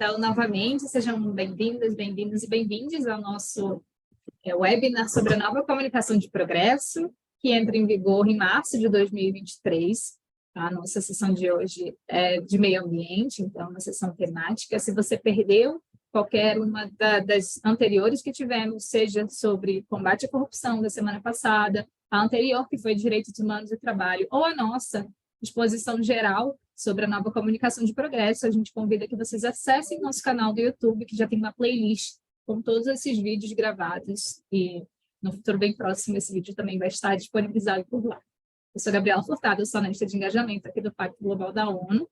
Então, novamente, sejam bem-vindas, bem-vindos e bem-vindes ao nosso webinar sobre a nova comunicação de progresso, que entra em vigor em março de 2023. A nossa sessão de hoje é de meio ambiente, então, uma sessão temática. Se você perdeu qualquer uma das anteriores que tivemos, seja sobre combate à corrupção da semana passada, a anterior, que foi Direitos Humanos e Trabalho, ou a nossa exposição geral sobre a nova comunicação de progresso, a gente convida que vocês acessem nosso canal do YouTube, que já tem uma playlist com todos esses vídeos gravados, e no futuro bem próximo esse vídeo também vai estar disponibilizado por lá. Eu sou Gabriela Furtado, eu sou analista de engajamento aqui do Pacto Global da ONU,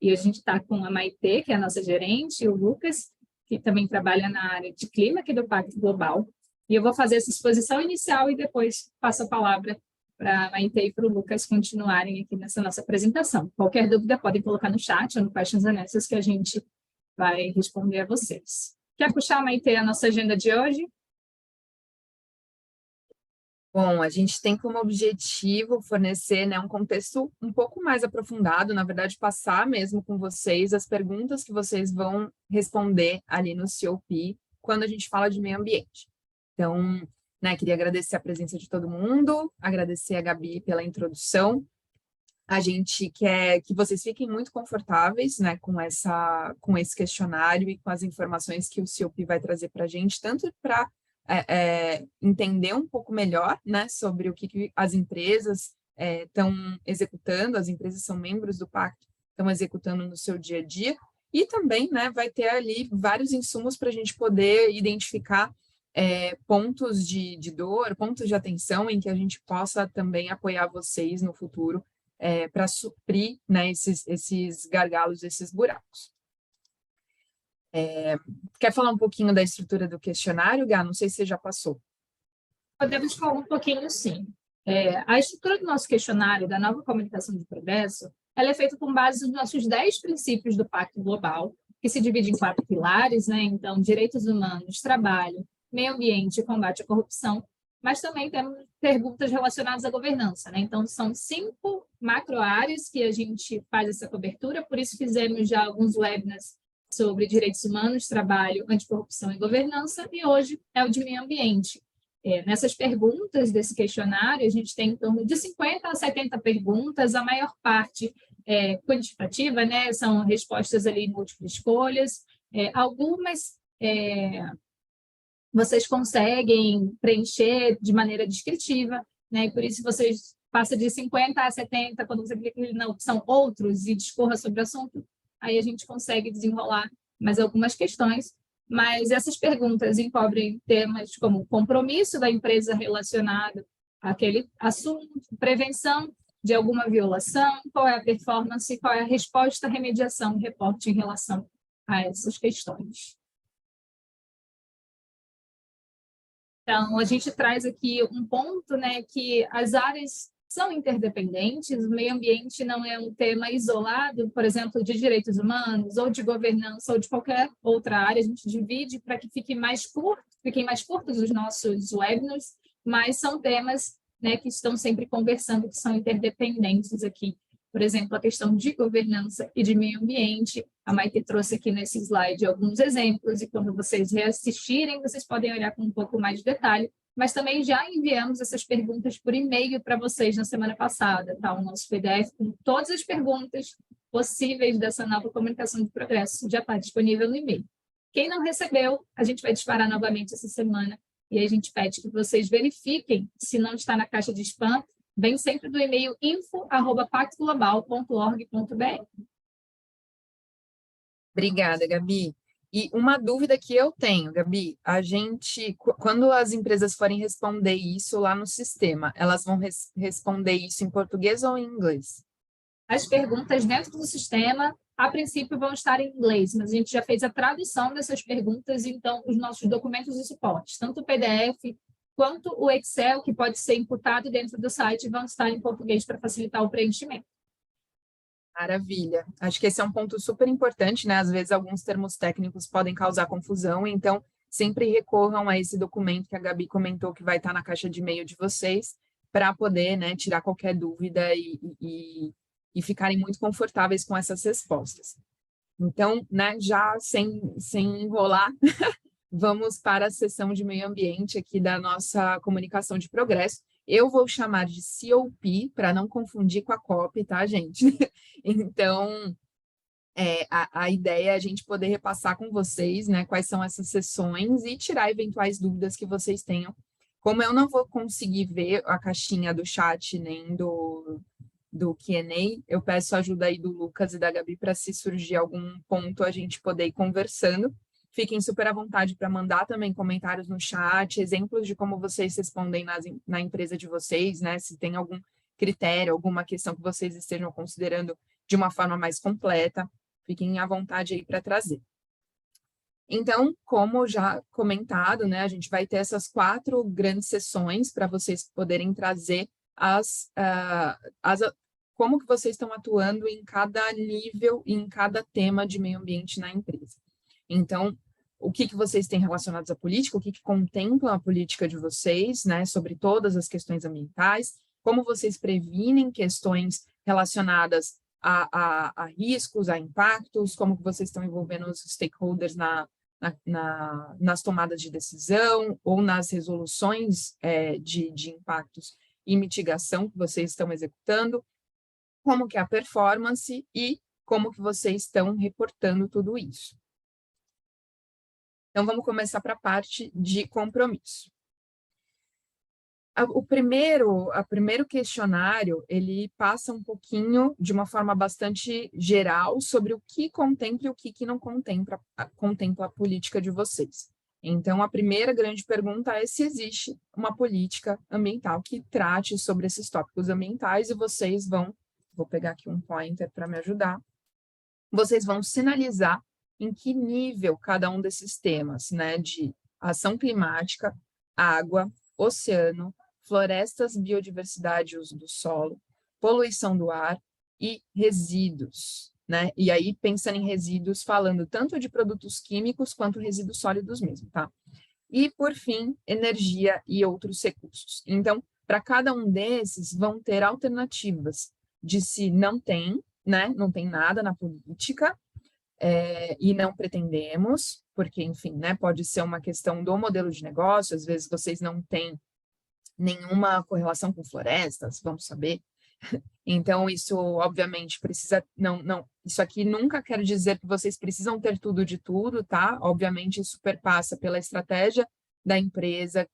e a gente está com a Maitê, que é a nossa gerente, e o Lucas, que também trabalha na área de clima aqui do Pacto Global, e eu vou fazer essa exposição inicial e depois passo a palavra para a Maitê e para o Lucas continuarem aqui nessa nossa apresentação. Qualquer dúvida podem colocar no chat ou no Questions and Answers que a gente vai responder a vocês. Quer puxar, Maitê, a nossa agenda de hoje? Bom, a gente tem como objetivo fornecer, né, um contexto um pouco mais aprofundado, na verdade, passar mesmo com vocês as perguntas que vocês vão responder ali no COP quando a gente fala de meio ambiente. Então, né, queria agradecer a presença de todo mundo, agradecer a Gabi pela introdução. A gente quer que vocês fiquem muito confortáveis, né, com esse questionário e com as informações que o COP vai trazer para a gente, tanto para entender um pouco melhor, né, sobre o que as empresas estão executando, as empresas são membros do pacto, estão executando no seu dia a dia, e também, né, vai ter ali vários insumos para a gente poder identificar pontos de dor, pontos de atenção em que a gente possa também apoiar vocês no futuro para suprir, né, esses gargalos, esses buracos. Quer falar um pouquinho da estrutura do questionário, Gá? Não sei se você já passou. Podemos falar um pouquinho, sim. A estrutura do nosso questionário, da nova comunicação de progresso, ela é feita com base nos nossos 10 princípios do Pacto Global, que se divide em 4 pilares, né? Então, direitos humanos, trabalho, meio ambiente e combate à corrupção, mas também temos perguntas relacionadas à governança, né? Então, são 5 macro-áreas que a gente faz essa cobertura, por isso fizemos já alguns webinars sobre direitos humanos, trabalho, anticorrupção e governança, e hoje é o de meio ambiente. Nessas perguntas desse questionário, a gente tem em torno de 50 a 70 perguntas, a maior parte quantitativa, né? São respostas ali em múltiplas escolhas, algumas vocês conseguem preencher de maneira descritiva, né? E por isso vocês passam de 50 a 70, quando você clica na opção outros e discorra sobre o assunto, aí a gente consegue desenrolar mais algumas questões, mas essas perguntas encobrem temas como compromisso da empresa relacionado àquele assunto, prevenção de alguma violação, qual é a performance, qual é a resposta, remediação e reporte em relação a essas questões. Então, a gente traz aqui um ponto, né, que as áreas são interdependentes, o meio ambiente não é um tema isolado, por exemplo, de direitos humanos, ou de governança, ou de qualquer outra área, a gente divide para que fiquem mais curtos os nossos webinars, mas são temas, né, que estão sempre conversando, que são interdependentes aqui. Por exemplo, a questão de governança e de meio ambiente, a Maite trouxe aqui nesse slide alguns exemplos, e quando vocês reassistirem, vocês podem olhar com um pouco mais de detalhe, mas também já enviamos essas perguntas por e-mail para vocês na semana passada, tá? O nosso PDF com todas as perguntas possíveis dessa nova comunicação de progresso já está disponível no e-mail. Quem não recebeu, a gente vai disparar novamente essa semana, e aí a gente pede que vocês verifiquem se não está na caixa de spam, vem sempre do e-mail info@pactoglobal.org.br. Obrigada, Gabi. E uma dúvida que eu tenho, Gabi, quando as empresas forem responder isso lá no sistema, elas vão responder isso em português ou em inglês? As perguntas dentro do sistema, a princípio, vão estar em inglês, mas a gente já fez a tradução dessas perguntas, então os nossos documentos de suporte, tanto o PDF quanto o Excel, que pode ser imputado dentro do site, vão estar em português para facilitar o preenchimento. Maravilha. Acho que esse é um ponto super importante, né? Às vezes alguns termos técnicos podem causar confusão, então sempre recorram a esse documento que a Gabi comentou que vai estar na caixa de e-mail de vocês para poder, né, tirar qualquer dúvida e ficarem muito confortáveis com essas respostas. Então, né, já sem enrolar, vamos para a sessão de meio ambiente aqui da nossa comunicação de progresso. Eu vou chamar de COP, para não confundir com a COP, tá, gente? Então, a ideia é a gente poder repassar com vocês, né, quais são essas sessões e tirar eventuais dúvidas que vocês tenham. Como eu não vou conseguir ver a caixinha do chat nem do Q&A, eu peço ajuda aí do Lucas e da Gabi para, se surgir algum ponto, a gente poder ir conversando. Fiquem super à vontade para mandar também comentários no chat, exemplos de como vocês respondem na empresa de vocês, né? Se tem algum critério, alguma questão que vocês estejam considerando de uma forma mais completa, fiquem à vontade aí para trazer. Então, como já comentado, né, a gente vai ter essas 4 grandes sessões para vocês poderem trazer como que vocês estão atuando em cada nível, em cada tema de meio ambiente na empresa. Então, o que vocês têm relacionados à política, o que contempla a política de vocês, né, sobre todas as questões ambientais, como vocês previnem questões relacionadas a riscos, a impactos, como que vocês estão envolvendo os stakeholders nas tomadas de decisão ou nas resoluções de impactos e mitigação que vocês estão executando, como que é a performance e como que vocês estão reportando tudo isso. Então, vamos começar para a parte de compromisso. O primeiro questionário, ele passa um pouquinho, de uma forma bastante geral, sobre o que contempla e o que não contempla a política de vocês. Então, a primeira grande pergunta é se existe uma política ambiental que trate sobre esses tópicos ambientais, e vocês vou pegar aqui um pointer para me ajudar, vocês vão sinalizar em que nível cada um desses temas, né, de ação climática, água, oceano, florestas, biodiversidade e uso do solo, poluição do ar e resíduos, né? E aí, pensando em resíduos, falando tanto de produtos químicos quanto resíduos sólidos mesmo, tá? E, por fim, energia e outros recursos. Então, para cada um desses, vão ter alternativas de se não tem, né? Não tem nada na política, e não pretendemos, porque, enfim, né, pode ser uma questão do modelo de negócio, às vezes vocês não têm nenhuma correlação com florestas, vamos saber. Então, isso, obviamente, precisa... Isso aqui nunca quer dizer que vocês precisam ter tudo de tudo, tá? Obviamente, isso perpassa pela estratégia da empresa,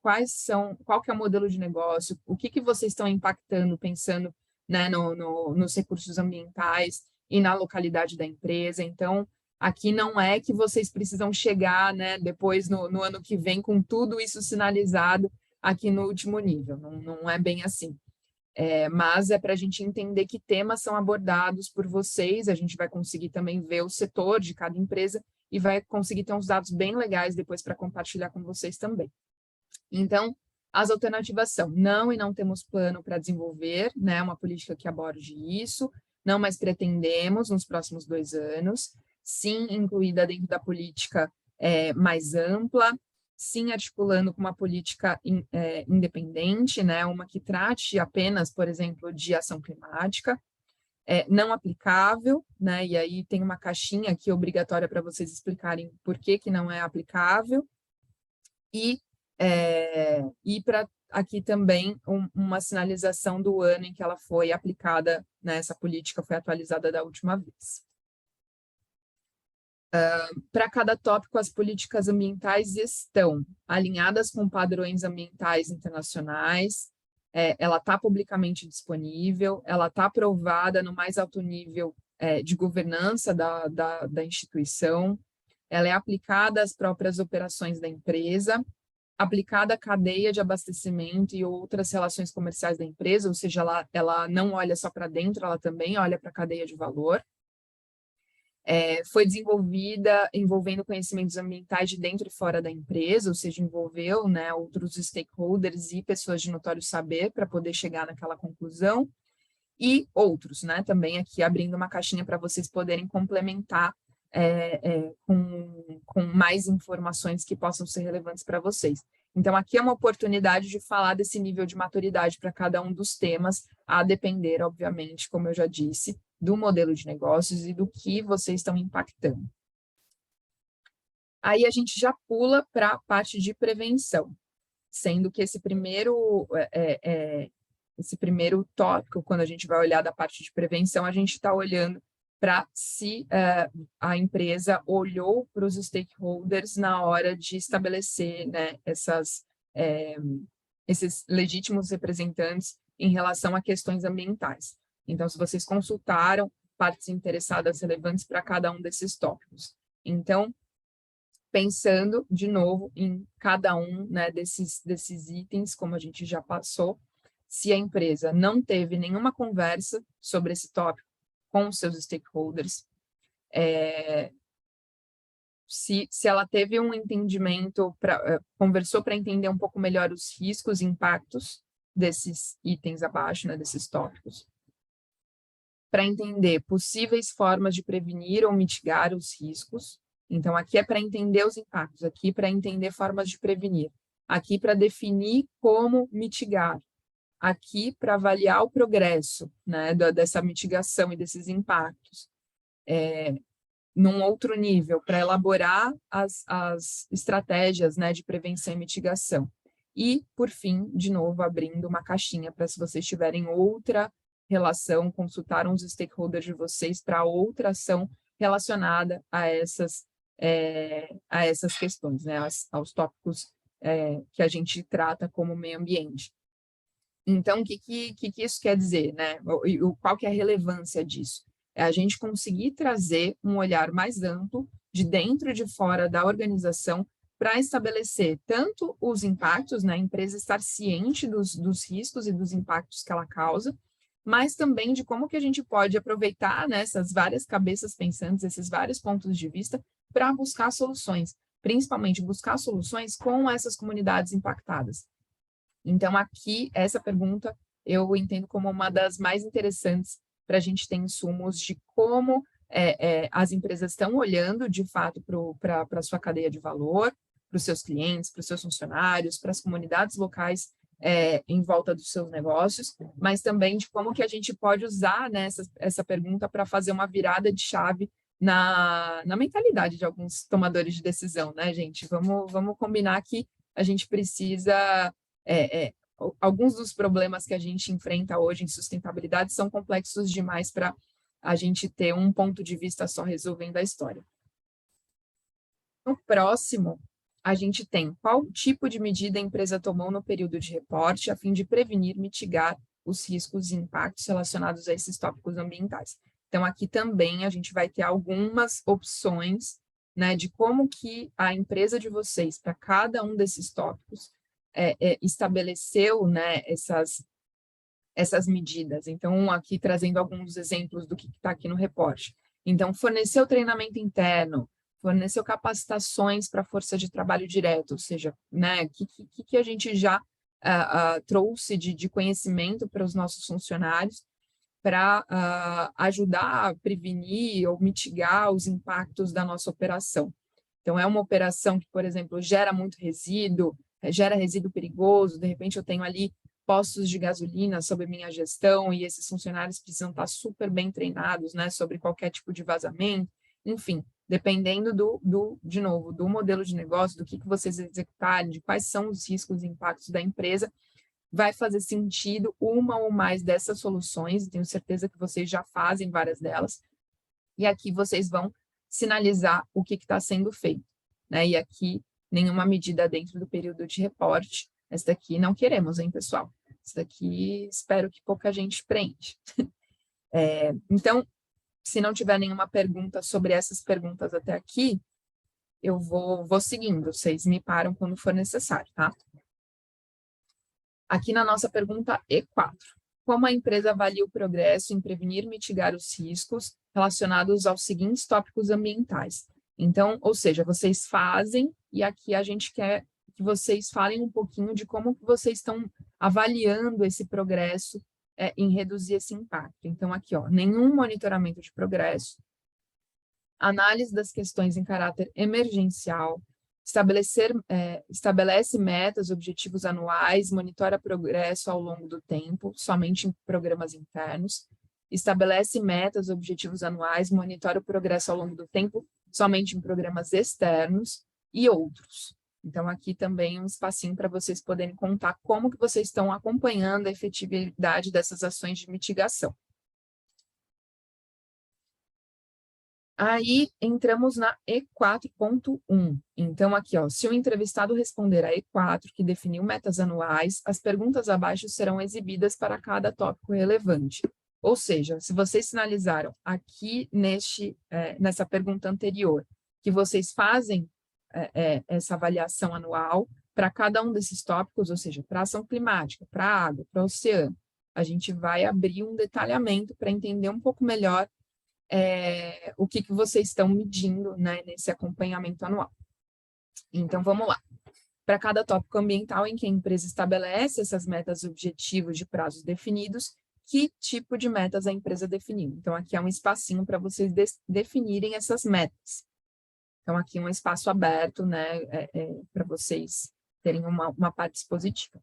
qual que é o modelo de negócio, o que vocês estão impactando, pensando, né, nos recursos ambientais e na localidade da empresa. Então, aqui não é que vocês precisam chegar, né, depois no ano que vem com tudo isso sinalizado aqui no último nível, não é bem assim. Mas é para a gente entender que temas são abordados por vocês, a gente vai conseguir também ver o setor de cada empresa e vai conseguir ter uns dados bem legais depois para compartilhar com vocês também. Então, as alternativas são: não e não temos plano para desenvolver, né, uma política que aborde isso, não, mas pretendemos nos próximos 2 anos, sim, incluída dentro da política mais ampla, sim, articulando com uma política independente, né, uma que trate apenas, por exemplo, de ação climática, não aplicável, né, e aí tem uma caixinha aqui obrigatória para vocês explicarem por que não é aplicável, e para aqui também uma sinalização do ano em que ela foi aplicada, né, essa política foi atualizada da última vez. Para cada tópico, as políticas ambientais estão alinhadas com padrões ambientais internacionais, ela está publicamente disponível, ela está aprovada no mais alto nível de governança da instituição, ela é aplicada às próprias operações da empresa, aplicada à cadeia de abastecimento e outras relações comerciais da empresa, ou seja, ela não olha só para dentro, ela também olha para a cadeia de valor. Foi desenvolvida envolvendo conhecimentos ambientais de dentro e fora da empresa, ou seja, envolveu, né, outros stakeholders e pessoas de notório saber para poder chegar naquela conclusão, e outros, né, também aqui abrindo uma caixinha para vocês poderem complementar com mais informações que possam ser relevantes para vocês. Então, aqui é uma oportunidade de falar desse nível de maturidade para cada um dos temas, a depender, obviamente, como eu já disse, do modelo de negócios e do que vocês estão impactando. Aí a gente já pula para a parte de prevenção, sendo que esse primeiro tópico, quando a gente vai olhar da parte de prevenção, a gente está olhando para se a empresa olhou para os stakeholders na hora de estabelecer, né, esses legítimos representantes em relação a questões ambientais. Então, se vocês consultaram partes interessadas relevantes para cada um desses tópicos. Então, pensando, de novo, em cada um, né, desses itens, como a gente já passou, se a empresa não teve nenhuma conversa sobre esse tópico com os seus stakeholders, se ela teve um entendimento, conversou para entender um pouco melhor os riscos e impactos desses itens abaixo, né, desses tópicos, para entender possíveis formas de prevenir ou mitigar os riscos. Então, aqui é para entender os impactos, aqui para entender formas de prevenir, aqui para definir como mitigar, aqui para avaliar o progresso, né, dessa mitigação e desses impactos. Num outro nível, para elaborar as estratégias, né, de prevenção e mitigação. E, por fim, de novo, abrindo uma caixinha para, se vocês tiverem outra relação, consultaram os stakeholders de vocês para outra ação relacionada a essas questões, né, aos tópicos que a gente trata como meio ambiente. Então, o que isso quer dizer, né? Qual que é a relevância disso? É a gente conseguir trazer um olhar mais amplo, de dentro e de fora da organização, para estabelecer tanto os impactos, né, a empresa estar ciente dos riscos e dos impactos que ela causa, mas também de como que a gente pode aproveitar, né, essas várias cabeças pensantes, esses vários pontos de vista, para buscar soluções, principalmente buscar soluções com essas comunidades impactadas. Então, aqui, essa pergunta eu entendo como uma das mais interessantes para a gente ter insumos de como as empresas estão olhando, de fato, para a sua cadeia de valor, para os seus clientes, para os seus funcionários, para as comunidades locais em volta dos seus negócios, mas também de como que a gente pode usar, né, essa pergunta para fazer uma virada de chave na mentalidade de alguns tomadores de decisão, né, gente? Vamos combinar que a gente precisa... alguns dos problemas que a gente enfrenta hoje em sustentabilidade são complexos demais para a gente ter um ponto de vista só resolvendo a história. No próximo, a gente tem qual tipo de medida a empresa tomou no período de reporte a fim de prevenir, mitigar os riscos e impactos relacionados a esses tópicos ambientais. Então, aqui também a gente vai ter algumas opções, né, de como que a empresa de vocês, para cada um desses tópicos, estabeleceu, né, essas medidas. Então, aqui trazendo alguns exemplos do que está aqui no reporte. Então, forneceu treinamento interno, forneceu capacitações para a força de trabalho direto, ou seja, né, que a gente já trouxe de conhecimento para os nossos funcionários para ajudar a prevenir ou mitigar os impactos da nossa operação. Então, é uma operação que, por exemplo, gera muito resíduo, gera resíduo perigoso, de repente eu tenho ali postos de gasolina sob minha gestão e esses funcionários precisam estar super bem treinados, né, sobre qualquer tipo de vazamento, enfim, dependendo de novo, do modelo de negócio, do que vocês executarem, de quais são os riscos e impactos da empresa, vai fazer sentido uma ou mais dessas soluções, tenho certeza que vocês já fazem várias delas, e aqui vocês vão sinalizar o que está sendo feito, né? E aqui, nenhuma medida dentro do período de reporte. Essa daqui não queremos, hein, pessoal? Essa daqui espero que pouca gente preenche. Então, se não tiver nenhuma pergunta sobre essas perguntas até aqui, eu vou seguindo, vocês me param quando for necessário, tá? Aqui na nossa pergunta E4. Como a empresa avalia o progresso em prevenir e mitigar os riscos relacionados aos seguintes tópicos ambientais? Então, ou seja, vocês fazem, e aqui a gente quer que vocês falem um pouquinho de como que vocês estão avaliando esse progresso em reduzir esse impacto. Então, aqui, ó, nenhum monitoramento de progresso, análise das questões em caráter emergencial, Estabelece metas, objetivos anuais, monitora progresso ao longo do tempo, somente em programas internos. Estabelece metas, objetivos anuais, monitora o progresso ao longo do tempo, somente em programas externos e outros. Então, aqui também um espacinho para vocês poderem contar como que vocês estão acompanhando a efetividade dessas ações de mitigação. Aí, entramos na E4.1. Então, aqui, ó, se o entrevistado responder a E4, que definiu metas anuais, as perguntas abaixo serão exibidas para cada tópico relevante. Ou seja, se vocês sinalizaram aqui nessa pergunta anterior, que vocês fazem essa avaliação anual para cada um desses tópicos, ou seja, para ação climática, para água, para oceano, a gente vai abrir um detalhamento para entender um pouco melhor o que vocês estão medindo, né, nesse acompanhamento anual. Então, vamos lá. Para cada tópico ambiental em que a empresa estabelece essas metas e objetivos de prazos definidos, que tipo de metas a empresa definiu? Então, aqui é um espacinho para vocês definirem essas metas. Então, aqui um espaço aberto, né, para vocês terem uma parte expositiva.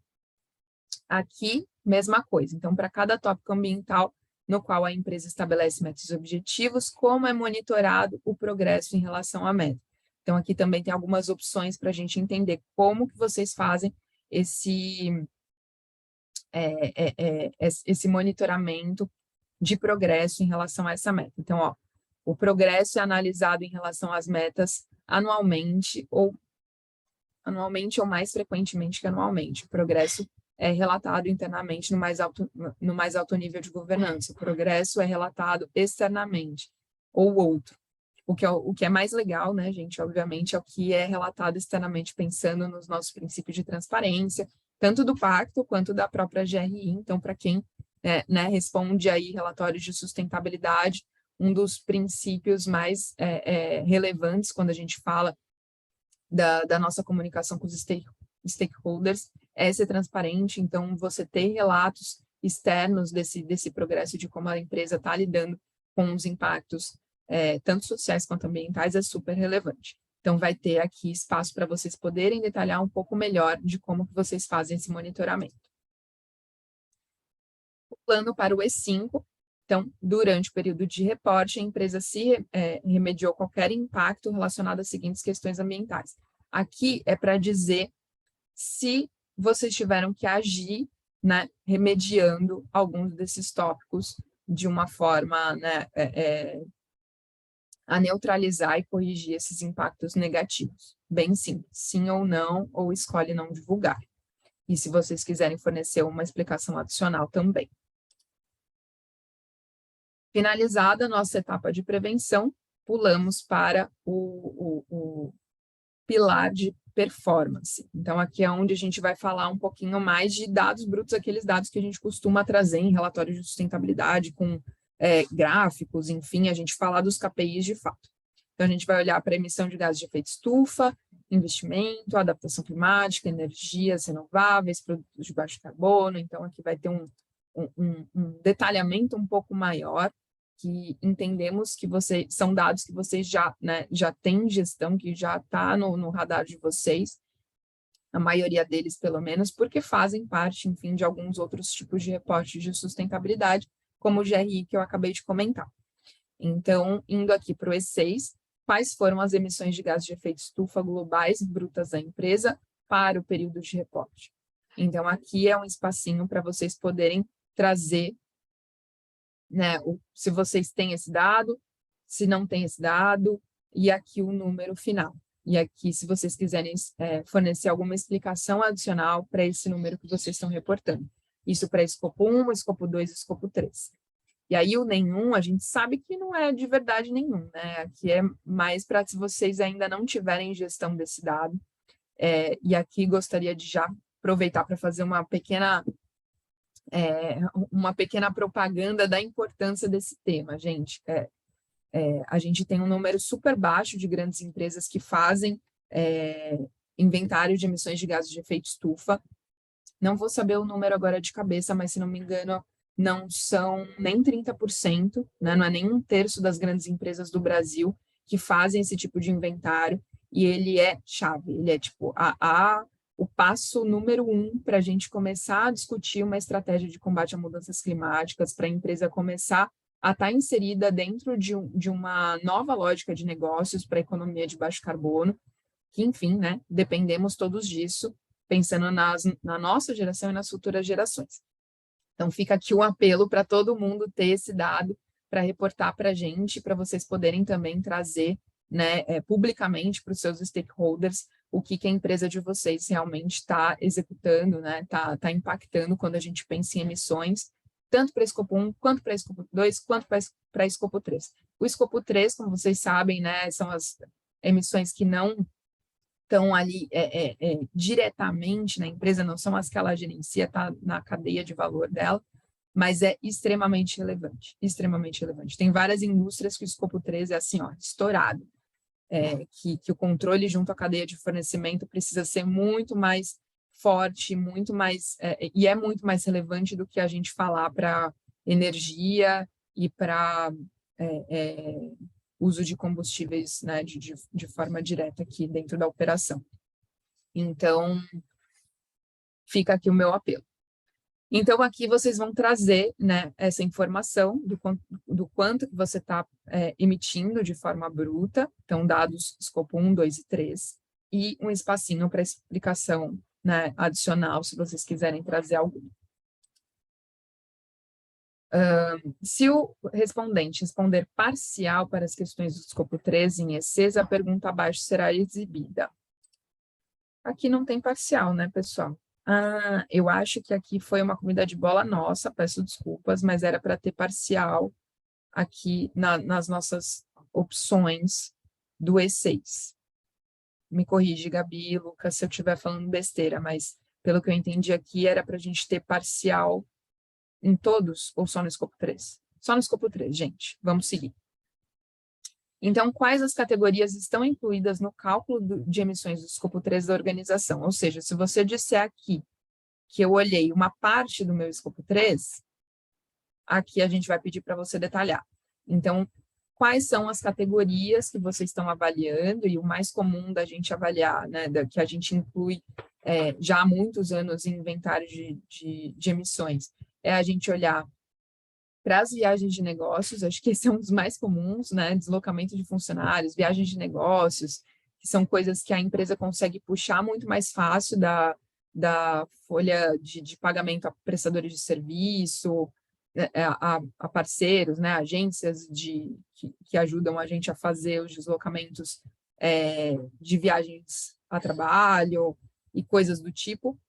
Aqui, mesma coisa. Então, para cada tópico ambiental, no qual a empresa estabelece metas e objetivos, como é monitorado o progresso em relação à meta. Então, aqui também tem algumas opções para a gente entender como que vocês fazem esse monitoramento de progresso em relação a essa meta. Então, ó, o progresso é analisado em relação às metas anualmente ou mais frequentemente que anualmente. O progresso é relatado internamente no mais alto nível de governança. O progresso é relatado externamente, ou outro. O que é mais legal, né, gente, obviamente, é o que é relatado externamente, pensando nos nossos princípios de transparência, tanto do pacto quanto da própria GRI. Então, para quem responde aí relatórios de sustentabilidade, um dos princípios mais relevantes quando a gente fala da nossa comunicação com os stakeholders é ser transparente. Então, você ter relatos externos desse progresso, de como a empresa está lidando com os impactos, tanto sociais quanto ambientais, é super relevante. Então, vai ter aqui espaço para vocês poderem detalhar um pouco melhor de como que vocês fazem esse monitoramento. O plano para o E5. Então, durante o período de reporte, a empresa remediou qualquer impacto relacionado às seguintes questões ambientais. Aqui é para dizer se vocês tiveram que agir, né, remediando alguns desses tópicos de uma forma, né, a neutralizar e corrigir esses impactos negativos. Bem simples, sim ou não, ou escolhe não divulgar. E se vocês quiserem fornecer uma explicação adicional também. Finalizada a nossa etapa de prevenção, pulamos para o pilar de performance. Então, aqui é onde a gente vai falar um pouquinho mais de dados brutos, aqueles dados que a gente costuma trazer em relatórios de sustentabilidade, com gráficos, enfim, a gente falar dos KPIs de fato. Então, a gente vai olhar para a emissão de gases de efeito estufa, investimento, adaptação climática, energias renováveis, produtos de baixo carbono. Então, aqui vai ter um detalhamento um pouco maior, que entendemos que são dados que vocês já têm gestão, que já está no radar de vocês, a maioria deles, pelo menos, porque fazem parte, enfim, de alguns outros tipos de reportes de sustentabilidade, como o GRI, que eu acabei de comentar. Então, indo aqui para o E6, quais foram as emissões de gases de efeito estufa globais brutas da empresa para o período de reporte? Então, aqui é um espacinho para vocês poderem trazer, né, se vocês têm esse dado, se não tem esse dado, e aqui o número final. E aqui, se vocês quiserem fornecer alguma explicação adicional para esse número que vocês estão reportando. Isso para escopo 1, escopo 2 e escopo 3. E aí o nenhum, a gente sabe que não é de verdade nenhum, né? Aqui é mais para se vocês ainda não tiverem gestão desse dado. E aqui gostaria de já aproveitar para fazer uma pequena propaganda da importância desse tema, gente. A gente tem um número super baixo de grandes empresas que fazem inventário de emissões de gases de efeito estufa. Não vou saber o número agora de cabeça, mas se não me engano, não são nem 30%, né? Não é nem 1/3 das grandes empresas do Brasil que fazem esse tipo de inventário. e ele é chave, ele é tipo o passo número 1 para a gente começar a discutir uma estratégia de combate a mudanças climáticas, para a empresa começar a estar inserida dentro de uma nova lógica de negócios para a economia de baixo carbono, que, enfim, né, dependemos todos disso, pensando na nossa geração e nas futuras gerações. Então, fica aqui um apelo para todo mundo ter esse dado para reportar para a gente, para vocês poderem também trazer, né, publicamente para os seus stakeholders o que a empresa de vocês realmente está executando, né, está impactando quando a gente pensa em emissões, tanto para escopo 1, quanto para escopo 2, quanto para escopo 3. O escopo 3, como vocês sabem, né, são as emissões que não estão ali diretamente na empresa, não são as que ela gerencia, está na cadeia de valor dela, mas é extremamente relevante, extremamente relevante. Tem várias indústrias que o escopo 3 é assim, ó, estourado, que o controle junto à cadeia de fornecimento precisa ser muito mais forte, muito mais, e é muito mais relevante do que a gente falar para energia e para uso de combustíveis, né, de forma direta aqui dentro da operação. Então, fica aqui o meu apelo. Então, aqui vocês vão trazer, né, essa informação do quanto que você está emitindo de forma bruta, então dados escopo 1, 2 e 3, e um espacinho para explicação, né, adicional, se vocês quiserem trazer algum. Se o respondente responder parcial para as questões do escopo 3 em ECs, a pergunta abaixo será exibida. Aqui não tem parcial, né, pessoal? Eu acho que aqui foi uma comida de bola nossa, peço desculpas, mas era para ter parcial aqui nas nossas opções do E6. Me corrige, Gabi, Lucas, se eu estiver falando besteira, mas pelo que eu entendi aqui, era para a gente ter parcial em todos ou só no escopo 3? Só no escopo 3, gente. Vamos seguir. Então, quais as categorias estão incluídas no cálculo de emissões do escopo 3 da organização? Ou seja, se você disser aqui que eu olhei uma parte do meu escopo 3, aqui a gente vai pedir para você detalhar. Então, quais são as categorias que vocês estão avaliando, e o mais comum da gente avaliar, né, que a gente inclui já há muitos anos em inventário de emissões, é a gente olhar para as viagens de negócios, acho que esse é um dos mais comuns, né? Deslocamento de funcionários, viagens de negócios, que são coisas que a empresa consegue puxar muito mais fácil da folha de pagamento a prestadores de serviço, a parceiros, né? Agências que ajudam a gente a fazer os deslocamentos de viagens a trabalho e coisas do tipo.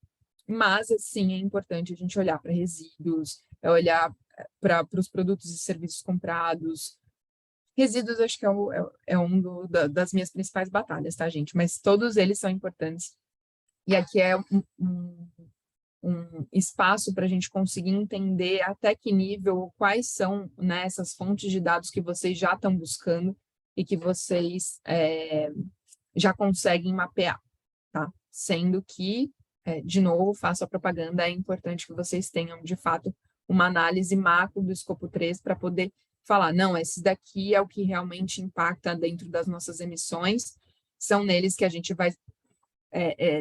Mas, assim, é importante a gente olhar para resíduos, olhar para os produtos e serviços comprados. Resíduos, acho que é das minhas principais batalhas, tá, gente? Mas todos eles são importantes. E aqui é um espaço para a gente conseguir entender até que nível, quais são, né, essas fontes de dados que vocês já estão buscando e que vocês já conseguem mapear, tá? Sendo que, de novo, faço a propaganda, é importante que vocês tenham, de fato, uma análise macro do escopo 3 para poder falar, não, esses daqui é o que realmente impacta dentro das nossas emissões, são neles que a gente vai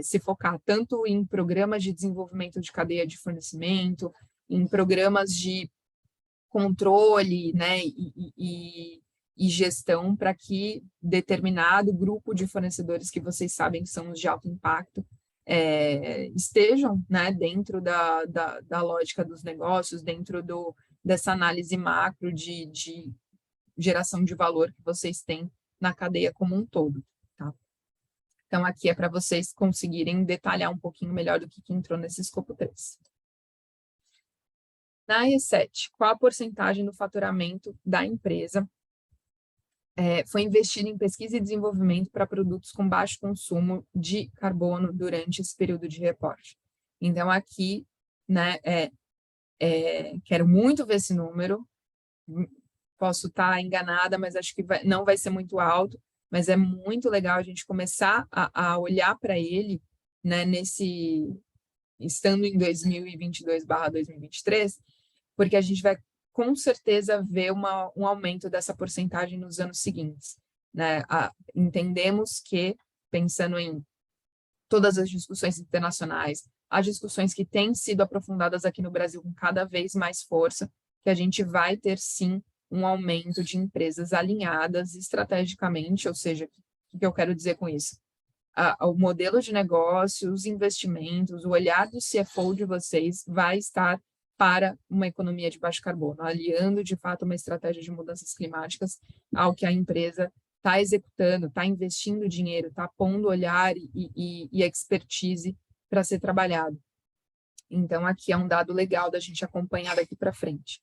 se focar tanto em programas de desenvolvimento de cadeia de fornecimento, em programas de controle, né, e gestão para que determinado grupo de fornecedores que vocês sabem que são os de alto impacto estejam, né, dentro da lógica dos negócios, dentro dessa análise macro de geração de valor que vocês têm na cadeia como um todo, tá? Então, aqui é para vocês conseguirem detalhar um pouquinho melhor do que entrou nesse escopo 3. Na E7, qual a porcentagem do faturamento da empresa foi investido em pesquisa e desenvolvimento para produtos com baixo consumo de carbono durante esse período de reporte? Então, aqui, né, quero muito ver esse número, posso estar enganada, mas acho que não vai ser muito alto, mas é muito legal a gente começar a olhar para ele, né, estando em 2022/2023, porque a gente vai com certeza ver um aumento dessa porcentagem nos anos seguintes, né? Entendemos que pensando em todas as discussões internacionais, as discussões que têm sido aprofundadas aqui no Brasil com cada vez mais força, que a gente vai ter, sim, um aumento de empresas alinhadas estrategicamente, ou seja, o que eu quero dizer com isso? O modelo de negócio, os investimentos, o olhar do CFO de vocês vai estar para uma economia de baixo carbono, aliando, de fato, uma estratégia de mudanças climáticas ao que a empresa está executando, está investindo dinheiro, está pondo olhar e expertise para ser trabalhado. Então, aqui é um dado legal da gente acompanhar daqui para frente.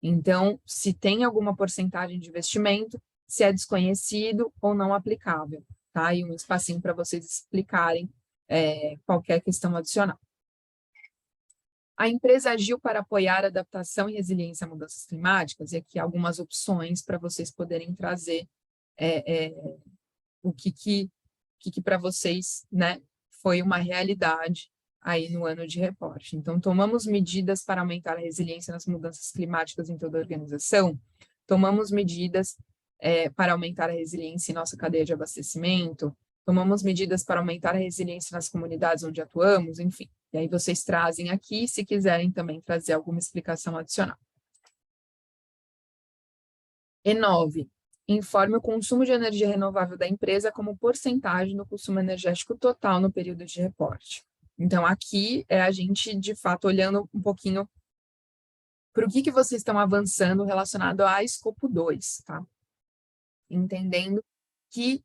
Então, se tem alguma porcentagem de investimento, se é desconhecido ou não aplicável, tá? E um espacinho para vocês explicarem qualquer questão adicional. A empresa agiu para apoiar a adaptação e resiliência a mudanças climáticas, e aqui algumas opções para vocês poderem trazer o que para vocês, né, foi uma realidade aí no ano de reporte. Então, tomamos medidas para aumentar a resiliência nas mudanças climáticas em toda a organização, tomamos medidas para aumentar a resiliência em nossa cadeia de abastecimento, tomamos medidas para aumentar a resiliência nas comunidades onde atuamos, enfim. E aí vocês trazem aqui, se quiserem também trazer alguma explicação adicional. E9. Informe o consumo de energia renovável da empresa como porcentagem do consumo energético total no período de reporte. Então, aqui é a gente, de fato, olhando um pouquinho para o que vocês estão avançando relacionado a escopo 2, tá? Entendendo que,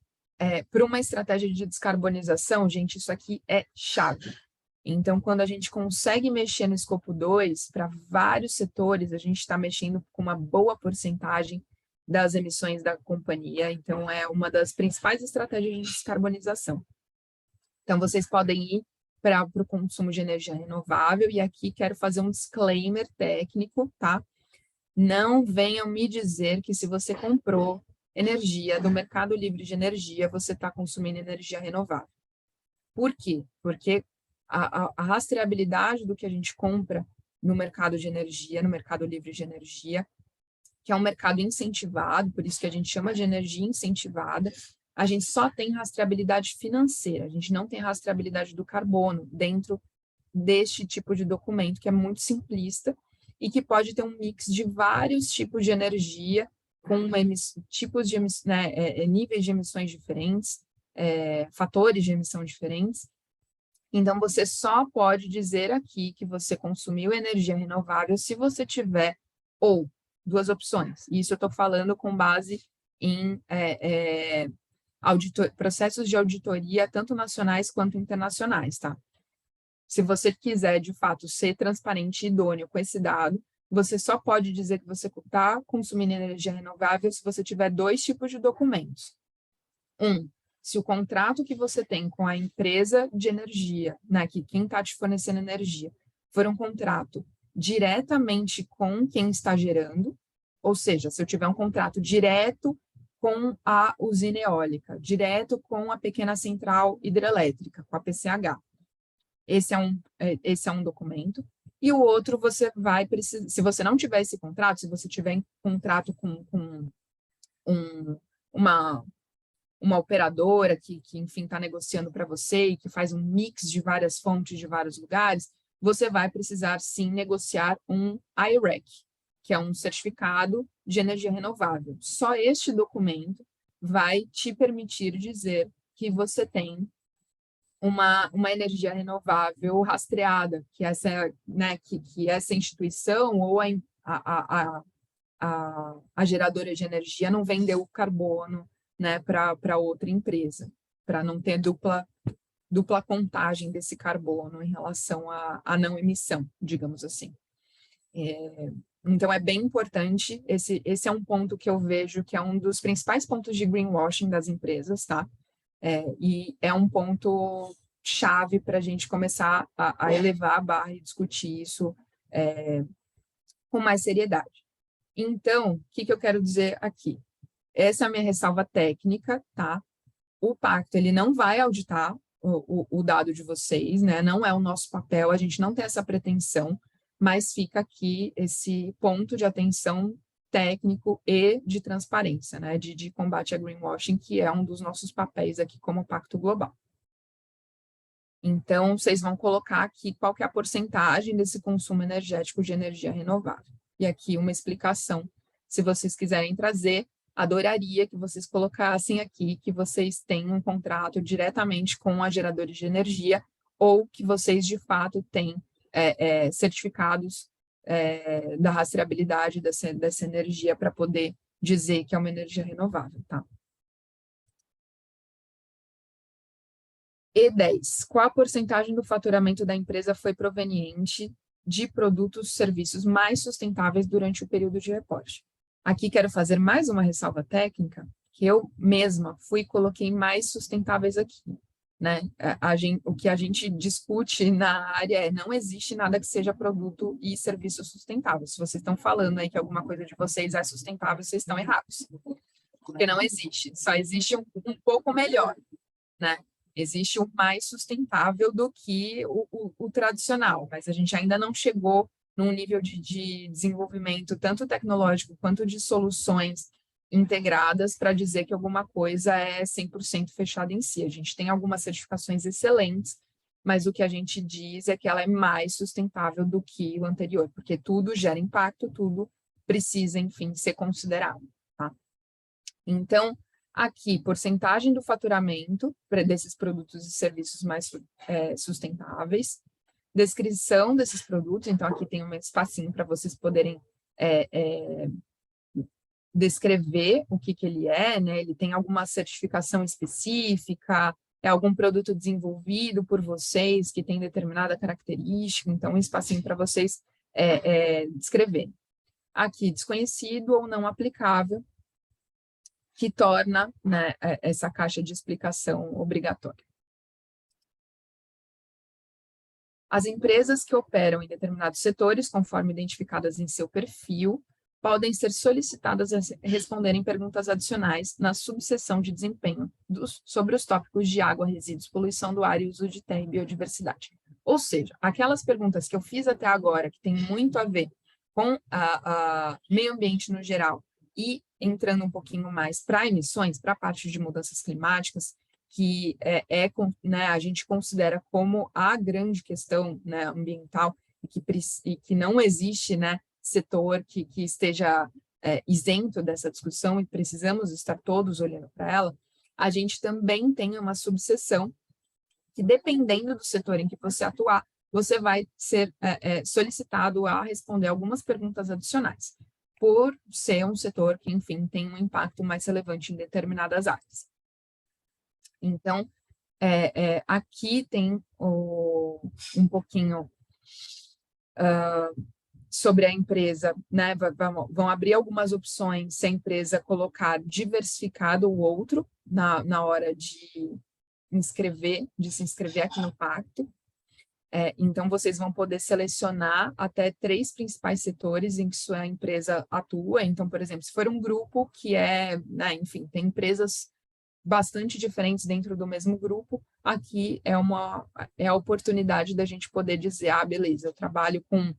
para uma estratégia de descarbonização, gente, isso aqui é chave. Então, quando a gente consegue mexer no escopo 2, para vários setores, a gente está mexendo com uma boa porcentagem das emissões da companhia. Então, é uma das principais estratégias de descarbonização. Então, vocês podem ir para o consumo de energia renovável, e aqui quero fazer um disclaimer técnico, tá? Não venham me dizer que se você comprou energia do Mercado Livre de Energia, você está consumindo energia renovável. Por quê? Porque a rastreabilidade do que a gente compra no mercado de energia, no Mercado Livre de Energia, que é um mercado incentivado, por isso que a gente chama de energia incentivada, a gente só tem rastreabilidade financeira, a gente não tem rastreabilidade do carbono dentro deste tipo de documento, que é muito simplista e que pode ter um mix de vários tipos de energia, com tipos de níveis de emissões diferentes, fatores de emissão diferentes. Então, você só pode dizer aqui que você consumiu energia renovável se você tiver ou duas opções. Isso eu estou falando com base em processos de auditoria, tanto nacionais quanto internacionais, tá? Se você quiser, de fato, ser transparente e idôneo com esse dado, você só pode dizer que você está consumindo energia renovável se você tiver dois tipos de documentos. Se o contrato que você tem com a empresa de energia, né, que quem está te fornecendo energia, for um contrato diretamente com quem está gerando, ou seja, se eu tiver um contrato direto com a usina eólica, direto com a pequena central hidrelétrica, com a PCH. Esse é um documento. E o outro, você vai precisar, se você não tiver esse contrato, se você tiver em contrato com uma operadora que enfim, está negociando para você e que faz um mix de várias fontes de vários lugares, você vai precisar, sim, negociar um I-REC, que é um certificado de energia renovável. Só este documento vai te permitir dizer que você tem uma energia renovável rastreada, que essa, né, que essa instituição ou a geradora de energia não vendeu o carbono, né, para outra empresa, para não ter dupla contagem desse carbono em relação à não emissão, digamos assim. Então, é bem importante, esse é um ponto que eu vejo que é um dos principais pontos de greenwashing das empresas, tá? E é um ponto chave para a gente começar a elevar a barra e discutir isso com mais seriedade. Então, o que eu quero dizer aqui? Essa é a minha ressalva técnica, tá? O pacto, ele não vai auditar o dado de vocês, né? Não é o nosso papel, a gente não tem essa pretensão, mas fica aqui esse ponto de atenção técnico e de transparência, né, de combate a greenwashing, que é um dos nossos papéis aqui como Pacto Global. Então, vocês vão colocar aqui qual que é a porcentagem desse consumo energético de energia renovável. E aqui uma explicação, se vocês quiserem trazer, adoraria que vocês colocassem aqui que vocês têm um contrato diretamente com a geradores de energia ou que vocês, de fato, têm certificados da rastreabilidade dessa energia para poder dizer que é uma energia renovável, tá? E10. Qual a porcentagem do faturamento da empresa foi proveniente de produtos e serviços mais sustentáveis durante o período de reporte? Aqui quero fazer mais uma ressalva técnica, que eu mesma fui e coloquei mais sustentáveis aqui, né? O que a gente discute na área não existe nada que seja produto e serviço sustentável. Se vocês estão falando aí que alguma coisa de vocês é sustentável, vocês estão errados. Porque não existe, só existe um pouco melhor, né? Existe o mais sustentável do que o tradicional, mas a gente ainda não chegou num nível de desenvolvimento, tanto tecnológico quanto de soluções integradas para dizer que alguma coisa é 100% fechada em si. A gente tem algumas certificações excelentes, mas o que a gente diz é que ela é mais sustentável do que o anterior, porque tudo gera impacto, tudo precisa, enfim, ser considerado, tá? Então, aqui, porcentagem do faturamento desses produtos e serviços mais sustentáveis, descrição desses produtos, então aqui tem um espacinho para vocês poderem descrever o que ele é, né? Ele tem alguma certificação específica, é algum produto desenvolvido por vocês que tem determinada característica, então um espacinho para vocês descreverem. Aqui, desconhecido ou não aplicável, que torna, né, essa caixa de explicação obrigatória. As empresas que operam em determinados setores, conforme identificadas em seu perfil, podem ser solicitadas a responderem perguntas adicionais na subseção de desempenho sobre os tópicos de água, resíduos, poluição do ar e uso de terra e biodiversidade. Ou seja, aquelas perguntas que eu fiz até agora, que tem muito a ver com a meio ambiente no geral, e entrando um pouquinho mais para emissões, para a parte de mudanças climáticas, que né, a gente considera como a grande questão, né, ambiental e que não existe, né, setor que esteja isento dessa discussão e precisamos estar todos olhando para ela, a gente também tem uma subseção que, dependendo do setor em que você atuar, você vai ser solicitado a responder algumas perguntas adicionais, por ser um setor que, enfim, tem um impacto mais relevante em determinadas áreas. Então, aqui tem um pouquinho sobre a empresa, né? Vão abrir algumas opções se a empresa colocar diversificado ou outro na hora de se inscrever aqui no pacto. Então, vocês vão poder selecionar até 3 principais setores em que sua empresa atua. Então, por exemplo, se for um grupo que né, enfim, tem empresas bastante diferentes dentro do mesmo grupo, aqui é a oportunidade da gente poder dizer, beleza, eu trabalho com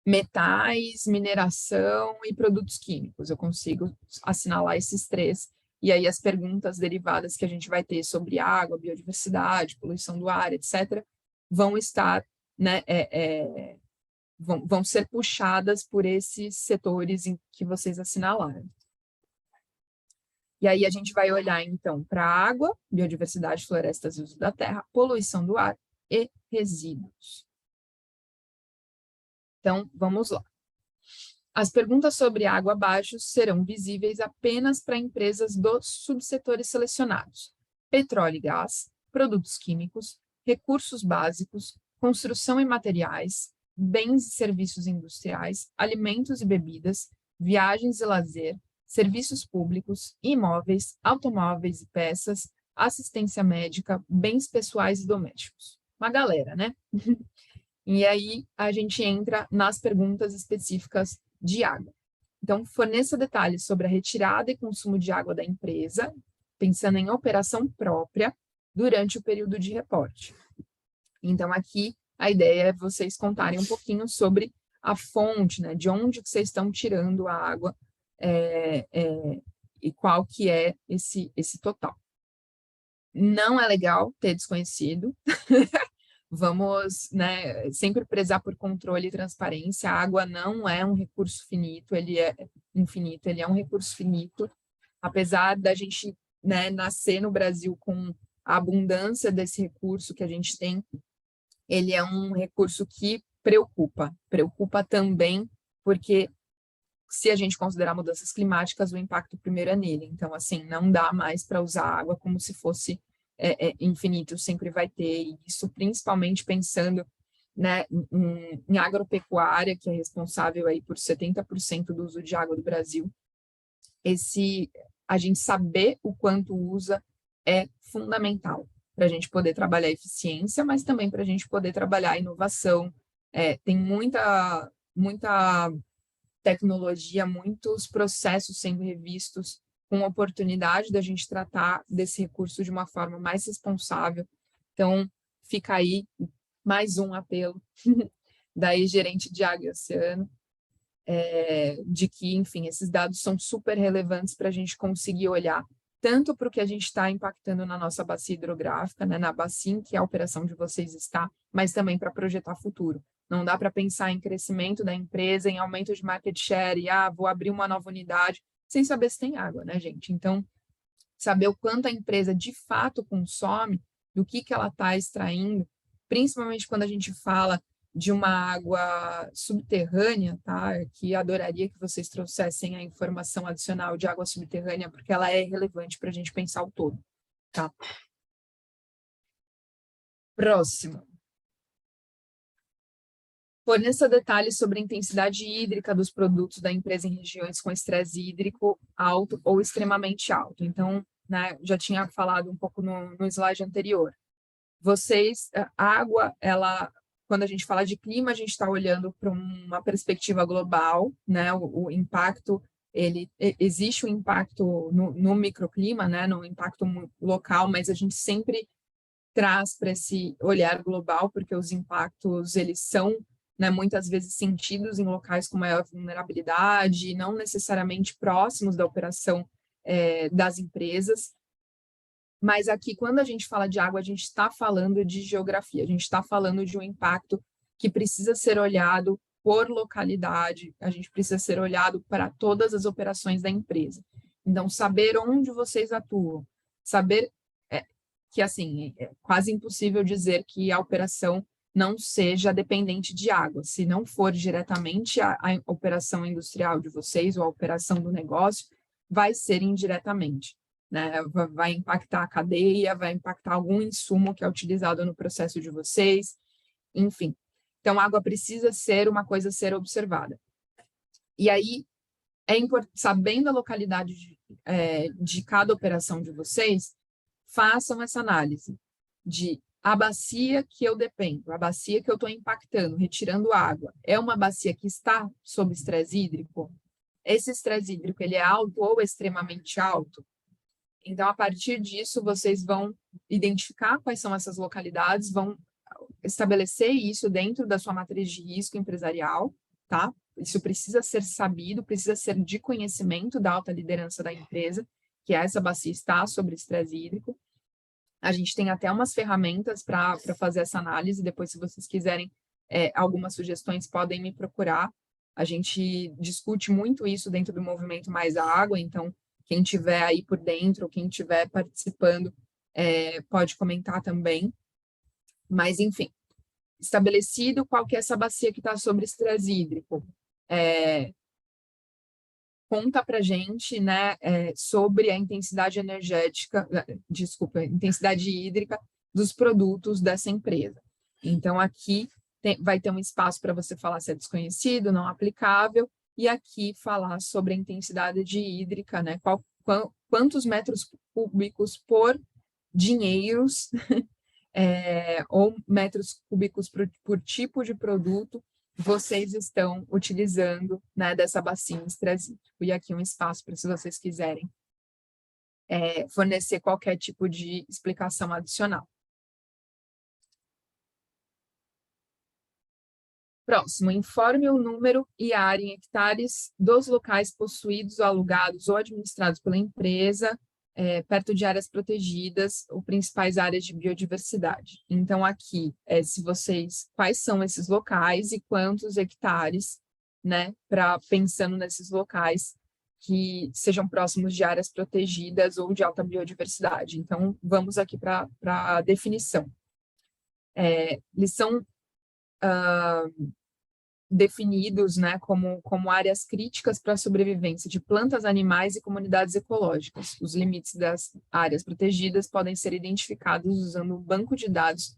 metais, mineração e produtos químicos. Eu consigo assinalar esses 3. E aí as perguntas derivadas que a gente vai ter sobre água, biodiversidade, poluição do ar, etc., vão estar, né, vão ser puxadas por esses setores em que vocês assinalaram. E aí a gente vai olhar, então, para água, biodiversidade, florestas e uso da terra, poluição do ar e resíduos. Então, vamos lá. As perguntas sobre água abaixo serão visíveis apenas para empresas dos subsetores selecionados: petróleo e gás, produtos químicos, recursos básicos, construção e materiais, bens e serviços industriais, alimentos e bebidas, viagens e lazer, serviços públicos, imóveis, automóveis e peças, assistência médica, bens pessoais e domésticos. Uma galera, né? E aí a gente entra nas perguntas específicas de água. Então, forneça detalhes sobre a retirada e consumo de água da empresa, pensando em operação própria durante o período de reporte. Então, aqui a ideia é vocês contarem um pouquinho sobre a fonte, né, de onde que vocês estão tirando a água e qual que é esse total. Não é legal ter desconhecido. Vamos, né, sempre prezar por controle e transparência. A água não é um recurso finito, ele é infinito, ele é um recurso finito. Apesar da gente, né, nascer no Brasil com a abundância desse recurso que a gente tem, ele é um recurso que preocupa também, porque se a gente considerar mudanças climáticas, o impacto primeiro é nele. Então, assim, não dá mais para usar água como se fosse infinito, sempre vai ter, e isso principalmente pensando, né, em agropecuária, que é responsável aí por 70% do uso de água do Brasil. A gente saber o quanto usa é fundamental para a gente poder trabalhar eficiência, mas também para a gente poder trabalhar inovação. Tem muita tecnologia, muitos processos sendo revistos, com oportunidade da gente tratar desse recurso de uma forma mais responsável. Então, fica aí mais um apelo da gerente de Água e Oceano, de que, enfim, esses dados são super relevantes para a gente conseguir olhar tanto para o que a gente está impactando na nossa bacia hidrográfica, né, na bacia em que a operação de vocês está, mas também para projetar futuro. Não dá para pensar em crescimento da empresa, em aumento de market share, e vou abrir uma nova unidade, sem saber se tem água, né, gente? Então, saber o quanto a empresa de fato consome, do que ela está extraindo, principalmente quando a gente fala de uma água subterrânea, tá? Que adoraria que vocês trouxessem a informação adicional de água subterrânea, porque ela é relevante para a gente pensar o todo, tá? Próximo. Forneça detalhes sobre a intensidade hídrica dos produtos da empresa em regiões com estresse hídrico alto ou extremamente alto. Então, né, já tinha falado um pouco no slide anterior. A água, quando a gente fala de clima, a gente está olhando para uma perspectiva global, né? O impacto, existe um impacto no microclima, né? No impacto local, mas a gente sempre traz para esse olhar global, porque os impactos, eles são, né, muitas vezes sentidos em locais com maior vulnerabilidade, não necessariamente próximos da operação das empresas. Mas aqui, quando a gente fala de água, a gente está falando de geografia, a gente está falando de um impacto que precisa ser olhado por localidade, a gente precisa ser olhado para todas as operações da empresa. Então, saber onde vocês atuam, saber que, assim, é quase impossível dizer que a operação não seja dependente de água. Se não for diretamente a operação industrial de vocês ou a operação do negócio, vai ser indiretamente. Né, vai impactar a cadeia, vai impactar algum insumo que é utilizado no processo de vocês, enfim. Então, a água precisa ser uma coisa a ser observada. E aí, sabendo a localidade de cada operação de vocês, façam essa análise de a bacia que eu dependo, a bacia que eu estou impactando, retirando água, é uma bacia que está sob estresse hídrico? Esse estresse hídrico, ele é alto ou extremamente alto? Então, a partir disso, vocês vão identificar quais são essas localidades, vão estabelecer isso dentro da sua matriz de risco empresarial, tá? Isso precisa ser sabido, precisa ser de conhecimento da alta liderança da empresa, que essa bacia está sobre estresse hídrico. A gente tem até umas ferramentas para fazer essa análise, depois, se vocês quiserem algumas sugestões, podem me procurar. A gente discute muito isso dentro do movimento Mais Água, então, quem estiver aí por dentro, quem estiver participando, pode comentar também. Mas, enfim, estabelecido qual que é essa bacia que está sobre estresse hídrico. Conta para a gente, né, sobre a intensidade energética, intensidade hídrica dos produtos dessa empresa. Então, aqui vai ter um espaço para você falar se é desconhecido, não aplicável, e aqui falar sobre a intensidade hídrica, né, quantos metros cúbicos por dinheiros ou metros cúbicos por tipo de produto vocês estão utilizando, né, dessa bacia estresse hídrico. E aqui um espaço para, se vocês quiserem, fornecer qualquer tipo de explicação adicional. Próximo, informe o número e a área em hectares dos locais possuídos, alugados ou administrados pela empresa, perto de áreas protegidas ou principais áreas de biodiversidade. Então, aqui, quais são esses locais e quantos hectares, né, pensando nesses locais que sejam próximos de áreas protegidas ou de alta biodiversidade. Então, vamos aqui para a definição. Eles são definidos, né, como áreas críticas para a sobrevivência de plantas, animais e comunidades ecológicas. Os limites das áreas protegidas podem ser identificados usando um banco de dados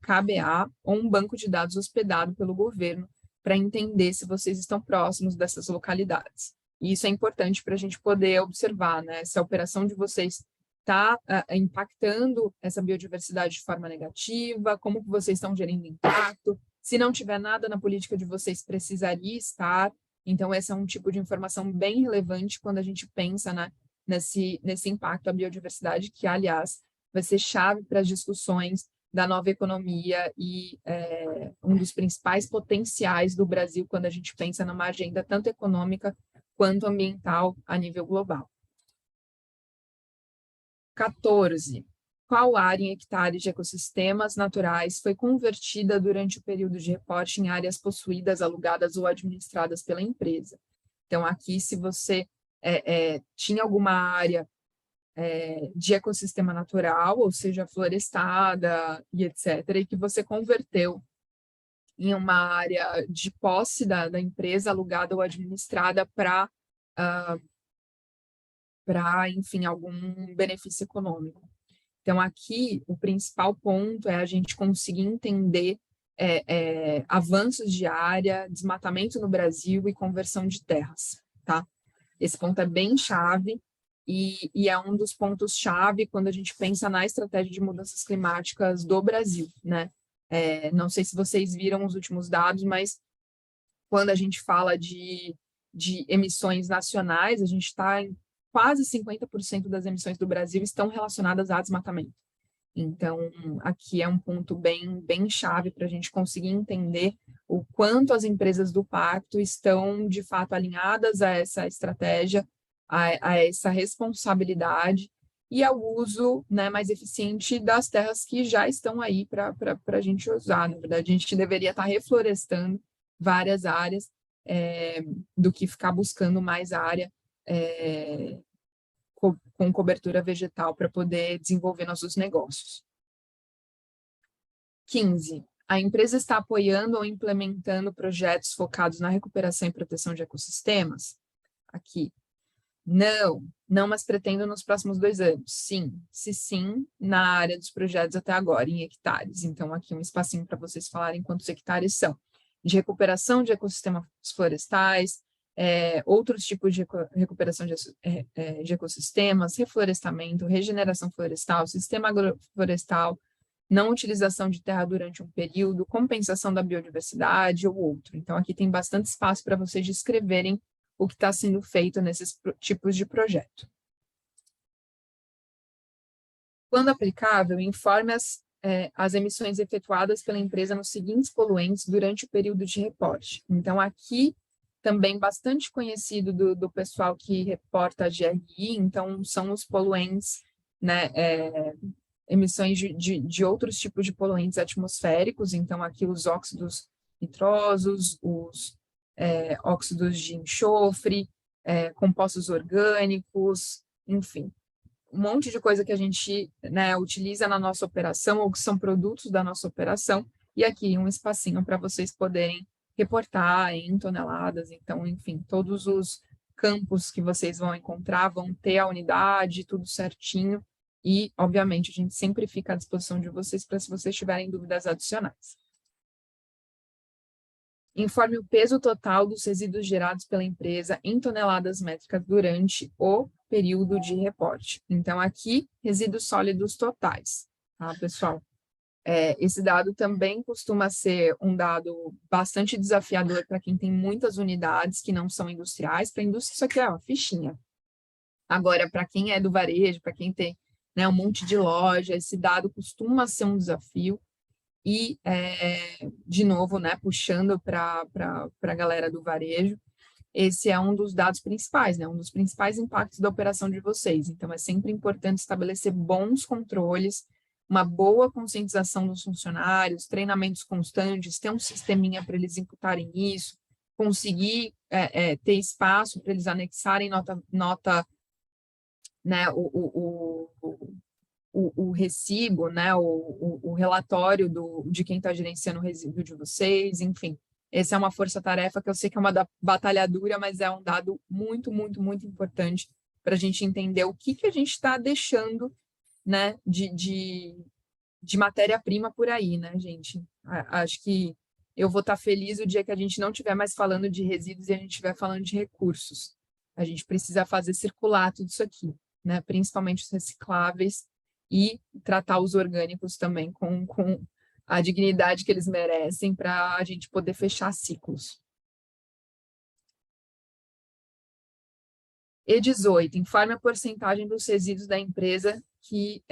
KBA ou um banco de dados hospedado pelo governo para entender se vocês estão próximos dessas localidades. E isso é importante para a gente poder observar, né, se a operação de vocês está impactando essa biodiversidade de forma negativa, como que vocês estão gerindo impacto. Se não tiver nada na política de vocês, precisaria estar. Então, esse é um tipo de informação bem relevante quando a gente pensa, né, nesse impacto à biodiversidade, que, aliás, vai ser chave para as discussões da nova economia e um dos principais potenciais do Brasil quando a gente pensa numa agenda tanto econômica quanto ambiental a nível global. 14. Qual área em hectares de ecossistemas naturais foi convertida durante o período de reporte em áreas possuídas, alugadas ou administradas pela empresa? Então, aqui, se você tinha alguma área de ecossistema natural, ou seja, florestada e etc., e que você converteu em uma área de posse da empresa, alugada ou administrada para, enfim, algum benefício econômico. Então, aqui, o principal ponto é a gente conseguir entender avanços de área, desmatamento no Brasil e conversão de terras, tá? Esse ponto é bem chave e é um dos pontos-chave quando a gente pensa na estratégia de mudanças climáticas do Brasil, né? Não sei se vocês viram os últimos dados, mas quando a gente fala de emissões nacionais, a gente está em quase 50% das emissões do Brasil estão relacionadas a desmatamento. Então, aqui é um ponto bem chave para a gente conseguir entender o quanto as empresas do pacto estão, de fato, alinhadas a essa estratégia, a essa responsabilidade e ao uso, né, mais eficiente das terras que já estão aí para a gente usar. Na verdade, a gente deveria estar reflorestando várias áreas do que ficar buscando mais área com cobertura vegetal para poder desenvolver nossos negócios. 15. A empresa está apoiando ou implementando projetos focados na recuperação e proteção de ecossistemas? Aqui. Não, mas pretendo nos próximos 2 anos. Sim, se sim, na área dos projetos até agora, em hectares. Então, aqui um espacinho para vocês falarem quantos hectares são. De recuperação de ecossistemas florestais, outros tipos de recuperação de ecossistemas, reflorestamento, regeneração florestal, sistema agroflorestal, não utilização de terra durante um período, compensação da biodiversidade ou outro. Então, aqui tem bastante espaço para vocês descreverem o que está sendo feito nesses tipos de projeto. Quando aplicável, informe as emissões efetuadas pela empresa nos seguintes poluentes durante o período de reporte. Então, aqui também bastante conhecido do pessoal que reporta a GRI, então são os poluentes, né, emissões de outros tipos de poluentes atmosféricos, então aqui os óxidos nitrosos, os óxidos de enxofre, compostos orgânicos, enfim, um monte de coisa que a gente, né, utiliza na nossa operação ou que são produtos da nossa operação, e aqui um espacinho para vocês poderem reportar em toneladas. Então, enfim, todos os campos que vocês vão encontrar vão ter a unidade, tudo certinho, e, obviamente, a gente sempre fica à disposição de vocês para se vocês tiverem dúvidas adicionais. Informe o peso total dos resíduos gerados pela empresa em toneladas métricas durante o período de reporte. Então, aqui, resíduos sólidos totais, tá, pessoal? Esse dado também costuma ser um dado bastante desafiador para quem tem muitas unidades que não são industriais. Para a indústria, isso aqui é uma fichinha. Agora, para quem é do varejo, para quem tem, né, um monte de loja, esse dado costuma ser um desafio. E, de novo, né, puxando para a galera do varejo, esse é um dos dados principais, né, um dos principais impactos da operação de vocês. Então, é sempre importante estabelecer bons controles, uma boa conscientização dos funcionários, treinamentos constantes, ter um sisteminha para eles imputarem isso, conseguir ter espaço para eles anexarem nota né, o recibo, né, o relatório de quem está gerenciando o resíduo de vocês, enfim. Essa é uma força-tarefa que eu sei que é uma batalha dura, mas é um dado muito, muito, muito importante para a gente entender o que a gente está deixando, né, de matéria-prima por aí, né, gente? Acho que eu vou estar feliz o dia que a gente não estiver mais falando de resíduos e a gente estiver falando de recursos. A gente precisa fazer circular tudo isso aqui, né? Principalmente os recicláveis e tratar os orgânicos também com a dignidade que eles merecem para a gente poder fechar ciclos. E18, informe a porcentagem dos resíduos da empresa que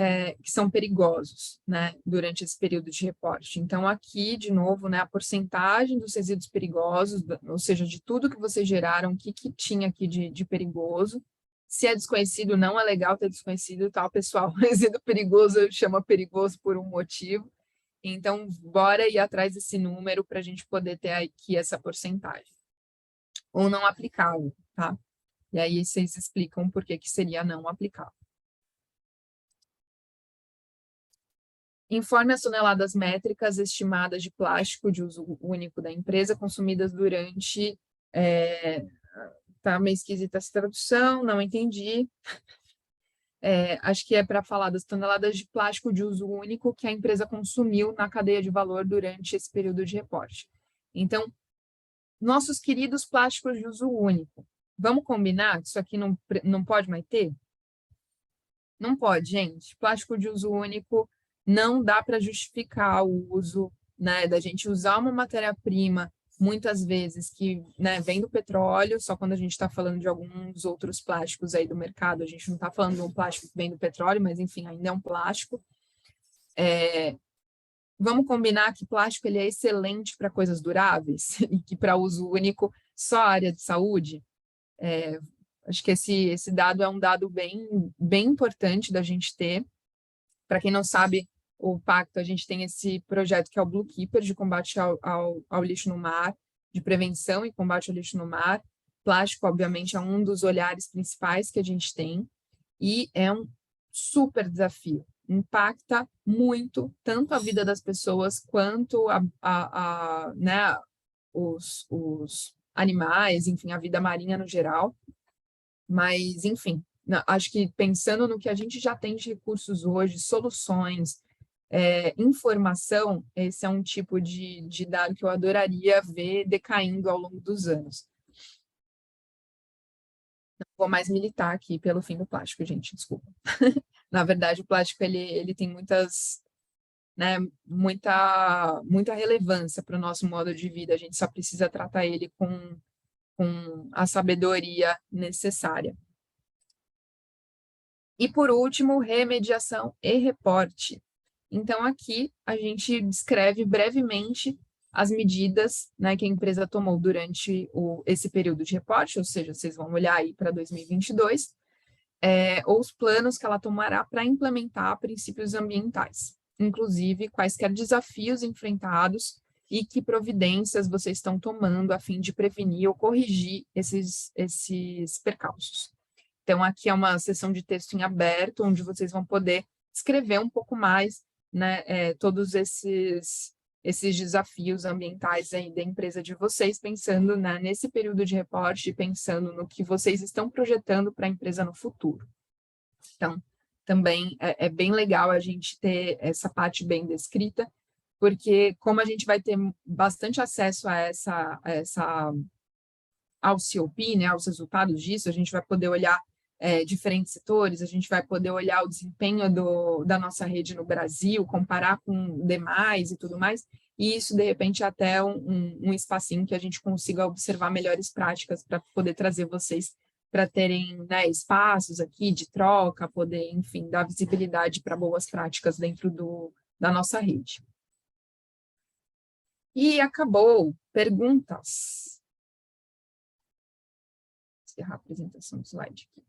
são perigosos, né, durante esse período de reporte. Então, aqui, de novo, né, a porcentagem dos resíduos perigosos, ou seja, de tudo que vocês geraram, o que tinha aqui de perigoso. Se é desconhecido, não é legal ter desconhecido, tá, pessoal? Resíduo perigoso chama perigoso por um motivo. Então, bora ir atrás desse número para a gente poder ter aqui essa porcentagem. Ou não aplicável, tá? E aí vocês explicam por que seria não aplicável. Informe as toneladas métricas estimadas de plástico de uso único da empresa consumidas durante... tá meio esquisita essa tradução, não entendi. Acho que é para falar das toneladas de plástico de uso único que a empresa consumiu na cadeia de valor durante esse período de reporte. Então, nossos queridos plásticos de uso único. Vamos combinar que isso aqui não pode mais ter? Não pode, gente. Plástico de uso único não dá para justificar o uso, né, da gente usar uma matéria-prima, muitas vezes, que, né, vem do petróleo, só quando a gente está falando de alguns outros plásticos aí do mercado, a gente não está falando de um plástico que vem do petróleo, mas, enfim, ainda é um plástico. Vamos combinar que plástico ele é excelente para coisas duráveis e que para uso único só a área de saúde. Acho que esse dado é um dado bem importante da gente ter. Para quem não sabe, o Pacto, a gente tem esse projeto que é o Blue Keeper, de combate ao lixo no mar, de prevenção e combate ao lixo no mar. Plástico, obviamente, é um dos olhares principais que a gente tem, e é um super desafio. Impacta muito, tanto a vida das pessoas, quanto né, os animais, enfim, a vida marinha no geral. Mas, enfim, acho que pensando no que a gente já tem de recursos hoje, soluções, informação, esse é um tipo de dado que eu adoraria ver decaindo ao longo dos anos. Não vou mais militar aqui pelo fim do plástico, gente, desculpa. Na verdade, o plástico ele tem muita relevância para o nosso modo de vida, a gente só precisa tratar ele com a sabedoria necessária. E, por último, remediação e reporte. Então, aqui a gente descreve brevemente as medidas, né, que a empresa tomou durante esse período de reporte, ou seja, vocês vão olhar aí para 2022, ou os planos que ela tomará para implementar princípios ambientais, inclusive quaisquer desafios enfrentados e que providências vocês estão tomando a fim de prevenir ou corrigir esses percalços. Então, aqui é uma sessão de texto em aberto, onde vocês vão poder escrever um pouco mais, né, todos esses desafios ambientais aí da empresa de vocês, pensando, né, nesse período de reporte, pensando no que vocês estão projetando para a empresa no futuro. Então, também é bem legal a gente ter essa parte bem descrita, porque como a gente vai ter bastante acesso ao COP, né, aos resultados disso, a gente vai poder olhar diferentes setores, a gente vai poder olhar o desempenho da nossa rede no Brasil, comparar com demais e tudo mais, e isso, de repente, é até um espacinho que a gente consiga observar melhores práticas para poder trazer vocês para terem, né, espaços aqui de troca, poder, enfim, dar visibilidade para boas práticas dentro da nossa rede. E acabou. Perguntas. Vou encerrar a apresentação do slide aqui.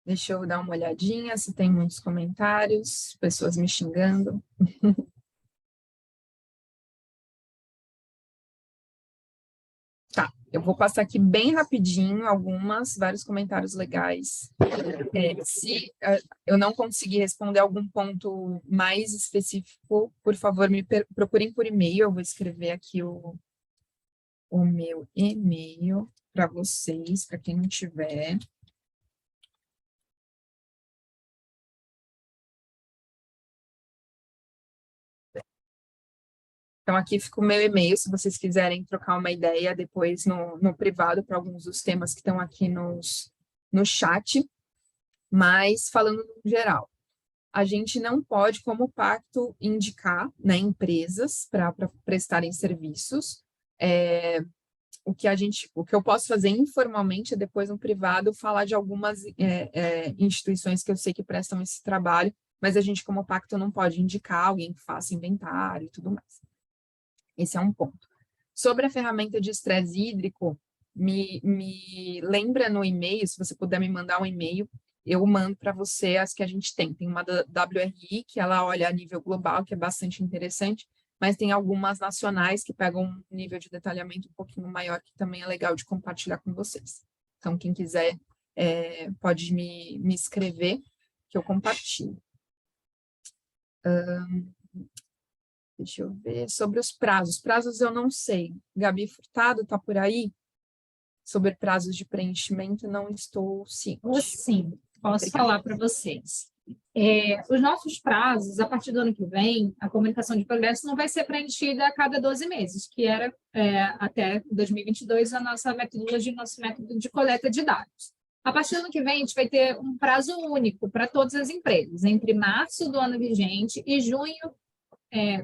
Deixa eu dar uma olhadinha se tem muitos comentários, pessoas me xingando. Tá, eu vou passar aqui bem rapidinho vários comentários legais. Se eu não conseguir responder algum ponto mais específico, por favor, me procurem por e-mail. Eu vou escrever aqui o meu e-mail para vocês, para quem não tiver. Então, aqui fica o meu e-mail, se vocês quiserem trocar uma ideia depois no privado para alguns dos temas que estão aqui no chat. Mas, falando no geral, a gente não pode, como pacto, indicar, né, empresas para prestarem serviços. O que eu posso fazer informalmente é depois no privado falar de algumas instituições que eu sei que prestam esse trabalho, mas a gente, como pacto, não pode indicar alguém que faça inventário e tudo mais. Esse é um ponto. Sobre a ferramenta de estresse hídrico, me lembra no e-mail, se você puder me mandar um e-mail, eu mando para você as que a gente tem. Tem uma da WRI, que ela olha a nível global, que é bastante interessante, mas tem algumas nacionais que pegam um nível de detalhamento um pouquinho maior, que também é legal de compartilhar com vocês. Então, quem quiser pode me escrever, que eu compartilho. Deixa eu ver. Sobre os prazos. Prazos eu não sei. Gabi Furtado está por aí? Sobre prazos de preenchimento, não estou ciente. Sim, posso falar para vocês. Os nossos prazos, a partir do ano que vem, a comunicação de progresso não vai ser preenchida a cada 12 meses, que era até 2022 a nossa metodologia, nosso método de coleta de dados. A partir do ano que vem, a gente vai ter um prazo único para todas as empresas, entre março do ano vigente e junho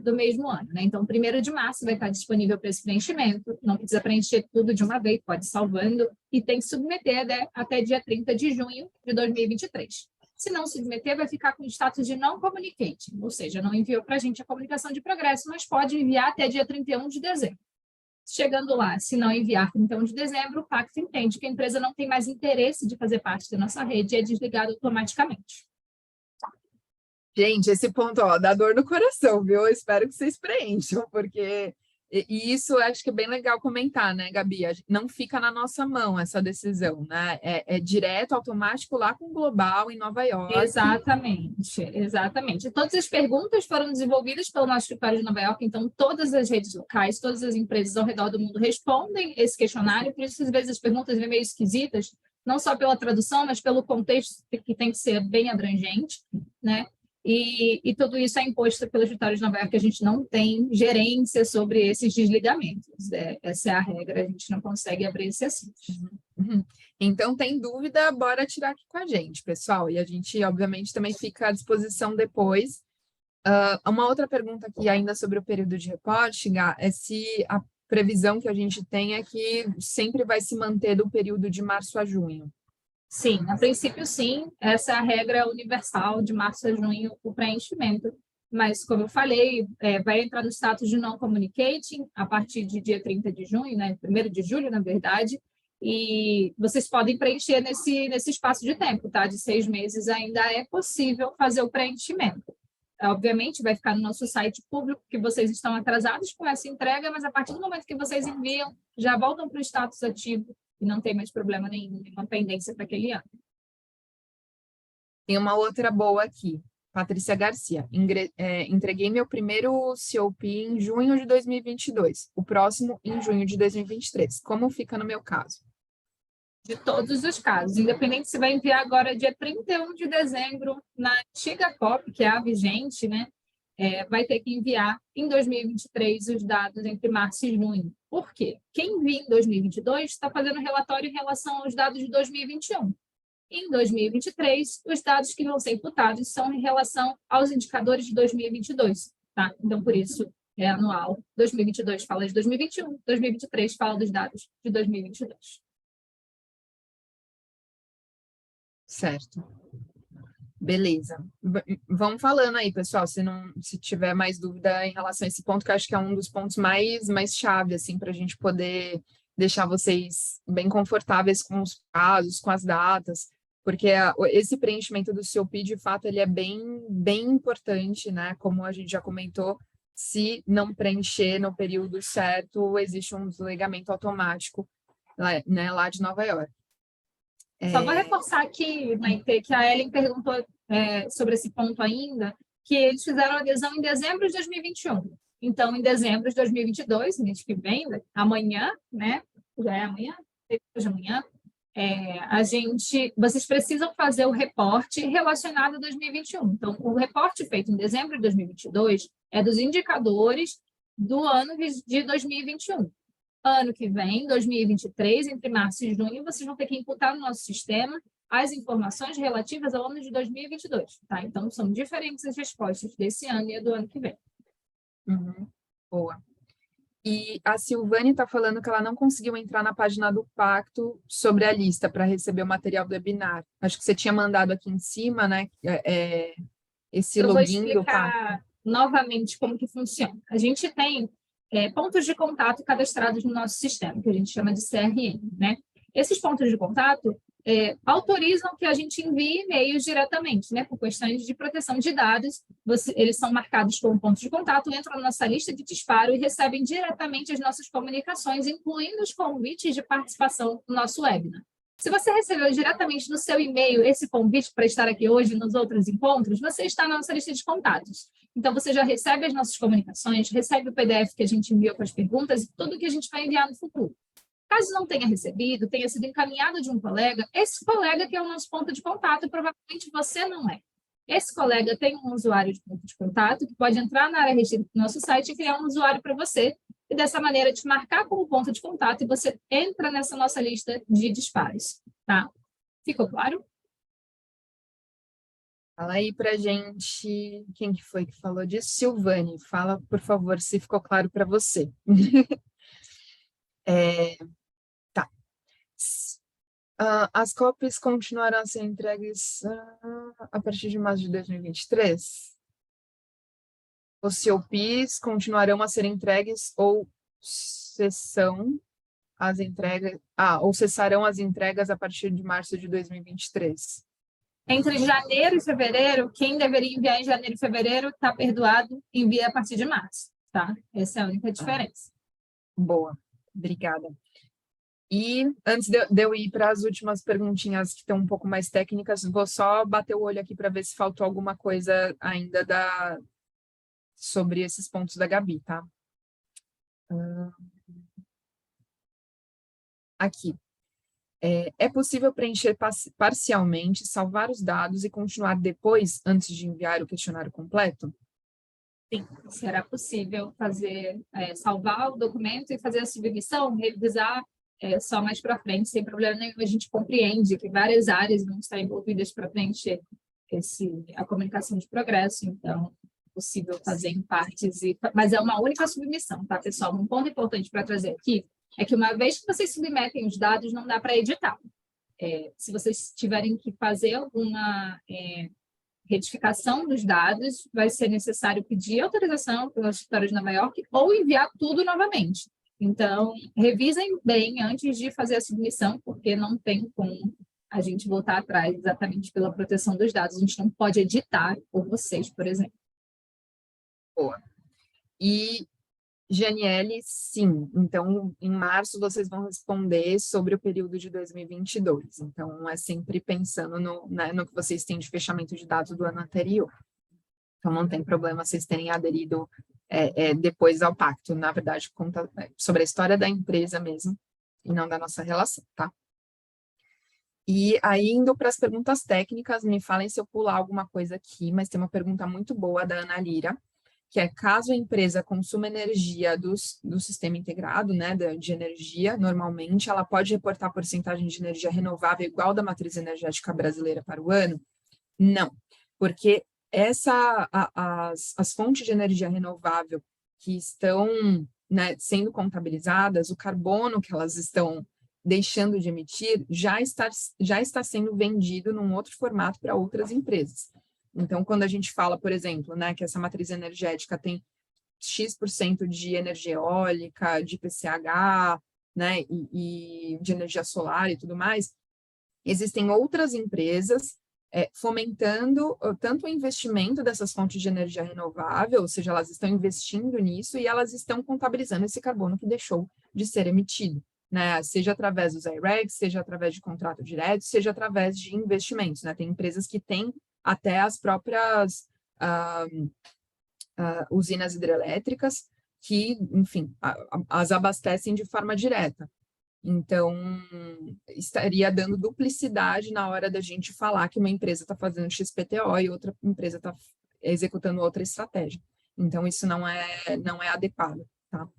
do mesmo ano, né? Então, 1º de março vai estar disponível para esse preenchimento, não precisa preencher tudo de uma vez, pode ir salvando, e tem que submeter até dia 30 de junho de 2023. Se não submeter, vai ficar com status de não communicating, ou seja, não enviou para a gente a comunicação de progresso, mas pode enviar até dia 31 de dezembro. Chegando lá, se não enviar 31 de dezembro, o pacto entende que a empresa não tem mais interesse de fazer parte da nossa rede e é desligado automaticamente. Gente, esse ponto, dá dor no coração, viu? Eu espero que vocês preencham, porque... E isso acho que é bem legal comentar, né, Gabi? Não fica na nossa mão essa decisão, né? É direto, automático, lá com o Global, em Nova York. Exatamente, exatamente. Todas as perguntas foram desenvolvidas pelo nosso escritório de Nova York, então todas as redes locais, todas as empresas ao redor do mundo respondem esse questionário, por isso às vezes as perguntas vêm meio esquisitas, não só pela tradução, mas pelo contexto que tem que ser bem abrangente, né? E tudo isso é imposto pelo escritório de Nova York, a gente não tem gerência sobre esses desligamentos. Essa é a regra, a gente não consegue abrir esse assunto. Então, tem dúvida, bora tirar aqui com a gente, pessoal. E a gente, obviamente, também fica à disposição depois. Uma outra pergunta aqui ainda sobre o período de reporte, Gá, é se a previsão que a gente tem é que sempre vai se manter do período de março a junho. Sim, a princípio sim, essa é a regra universal de março a junho, o preenchimento. Mas, como eu falei, vai entrar no status de não communicating a partir de dia 30 de junho, né? 1º de julho, na verdade, e vocês podem preencher nesse espaço de tempo, tá? De 6 meses ainda é possível fazer o preenchimento. Obviamente, vai ficar no nosso site público que vocês estão atrasados com essa entrega, mas a partir do momento que vocês enviam, já voltam para o status ativo e não tem mais problema nenhum, nenhuma pendência para aquele ano. Tem uma outra boa aqui, Patrícia Garcia. Entreguei meu primeiro COP em junho de 2022, o próximo em junho de 2023. Como fica no meu caso? De todos os casos, independente se vai enviar agora dia 31 de dezembro na antiga COP, que é a vigente, né? Vai ter que enviar em 2023 os dados entre março e junho. Por quê? Quem envia em 2022 está fazendo relatório em relação aos dados de 2021. Em 2023, os dados que vão ser imputados são em relação aos indicadores de 2022, tá? Então, por isso, é anual. 2022 fala de 2021, 2023 fala dos dados de 2022. Certo. Beleza. Vamos falando aí, pessoal, se tiver mais dúvida em relação a esse ponto, que eu acho que é um dos pontos mais chave, assim, para a gente poder deixar vocês bem confortáveis com os prazos, com as datas, porque esse preenchimento do COP, de fato, ele é bem importante, né? Como a gente já comentou, se não preencher no período certo, existe um desligamento automático, né, lá de Nova York. Só vou reforçar aqui, Maite, que a Ellen perguntou sobre esse ponto ainda, que eles fizeram a adesão em dezembro de 2021. Então, em dezembro de 2022, mês que vem, amanhã, né? Já é amanhã? Depois de amanhã, vocês precisam fazer o reporte relacionado a 2021. Então, o reporte feito em dezembro de 2022 é dos indicadores do ano de 2021. Ano que vem, 2023, entre março e junho, vocês vão ter que imputar no nosso sistema as informações relativas ao ano de 2022, tá? Então, são diferentes as respostas desse ano e do ano que vem. Uhum. Boa. E a Silvane está falando que ela não conseguiu entrar na página do Pacto sobre a lista para receber o material do webinar. Acho que você tinha mandado aqui em cima, né? Esse Eu login vou explicar novamente como que funciona. A gente tem pontos de contato cadastrados no nosso sistema, que a gente chama de CRM, né? Esses pontos de contato autorizam que a gente envie e-mails diretamente, né? Por questões de proteção de dados, eles são marcados como pontos de contato, entram na nossa lista de disparo e recebem diretamente as nossas comunicações, incluindo os convites de participação no nosso webinar. Se você recebeu diretamente no seu e-mail esse convite para estar aqui hoje nos outros encontros, você está na nossa lista de contatos. Então, você já recebe as nossas comunicações, recebe o PDF que a gente enviou com as perguntas e tudo que a gente vai enviar no futuro. Caso não tenha recebido, tenha sido encaminhado de um colega, esse colega que é o nosso ponto de contato, provavelmente você não é. Esse colega tem um usuário de ponto de contato que pode entrar na área restrita do nosso site e criar um usuário para você, e dessa maneira te marcar como ponto de contato e você entra nessa nossa lista de disparos, tá? Ficou claro? Fala aí pra gente, quem que foi que falou disso? Silvane, fala, por favor, se ficou claro para você. Tá. As copies continuarão a ser entregues a partir de março de 2023? Os COPs continuarão a ser entregues ou cessarão as entregas a partir de março de 2023? Entre janeiro e fevereiro, quem deveria enviar em janeiro e fevereiro está perdoado, envia a partir de março, tá? Essa é a única diferença. Boa, obrigada. E antes de eu ir para as últimas perguntinhas que estão um pouco mais técnicas, vou só bater o olho aqui para ver se faltou alguma coisa ainda sobre esses pontos da Gabi, tá? Aqui. É possível preencher parcialmente, salvar os dados e continuar depois, antes de enviar o questionário completo? Sim, será possível salvar o documento e fazer a submissão, revisar só mais para frente, sem problema nenhum. A gente compreende que várias áreas vão estar envolvidas para preencher a comunicação de progresso, então é possível fazer em partes, mas é uma única submissão, tá, pessoal? Um ponto importante para trazer aqui é que uma vez que vocês submetem os dados, não dá para editar. Se vocês tiverem que fazer alguma retificação dos dados, vai ser necessário pedir autorização pelo escritório de Nova York ou enviar tudo novamente. Então, revisem bem antes de fazer a submissão, porque não tem como a gente voltar atrás exatamente pela proteção dos dados. A gente não pode editar por vocês, por exemplo. Boa. E, Janiele, sim. Então, em março, vocês vão responder sobre o período de 2022. Então, é sempre pensando no que vocês têm de fechamento de dados do ano anterior. Então, não tem problema vocês terem aderido depois ao pacto. Na verdade, conta sobre a história da empresa mesmo, e não da nossa relação, tá? E aí, indo para as perguntas técnicas, me falem se eu pular alguma coisa aqui, mas tem uma pergunta muito boa da Ana Lira, que é, caso a empresa consuma energia do sistema integrado, né, de energia, normalmente ela pode reportar a porcentagem de energia renovável igual da matriz energética brasileira para o ano? Não, porque as fontes de energia renovável que estão, né, sendo contabilizadas, o carbono que elas estão deixando de emitir, já está sendo vendido num outro formato para outras empresas. Então, quando a gente fala, por exemplo, né, que essa matriz energética tem X% de energia eólica, de PCH, né, e de energia solar e tudo mais, existem outras empresas fomentando tanto o investimento dessas fontes de energia renovável, ou seja, elas estão investindo nisso e elas estão contabilizando esse carbono que deixou de ser emitido, né? Seja através dos I-RECs, seja através de contrato direto, seja através de investimentos, né? Tem empresas que têm até as próprias usinas hidrelétricas que, enfim, as abastecem de forma direta. Então, estaria dando duplicidade na hora da gente falar que uma empresa está fazendo XPTO e outra empresa está executando outra estratégia. Então, isso não é adequado, tá?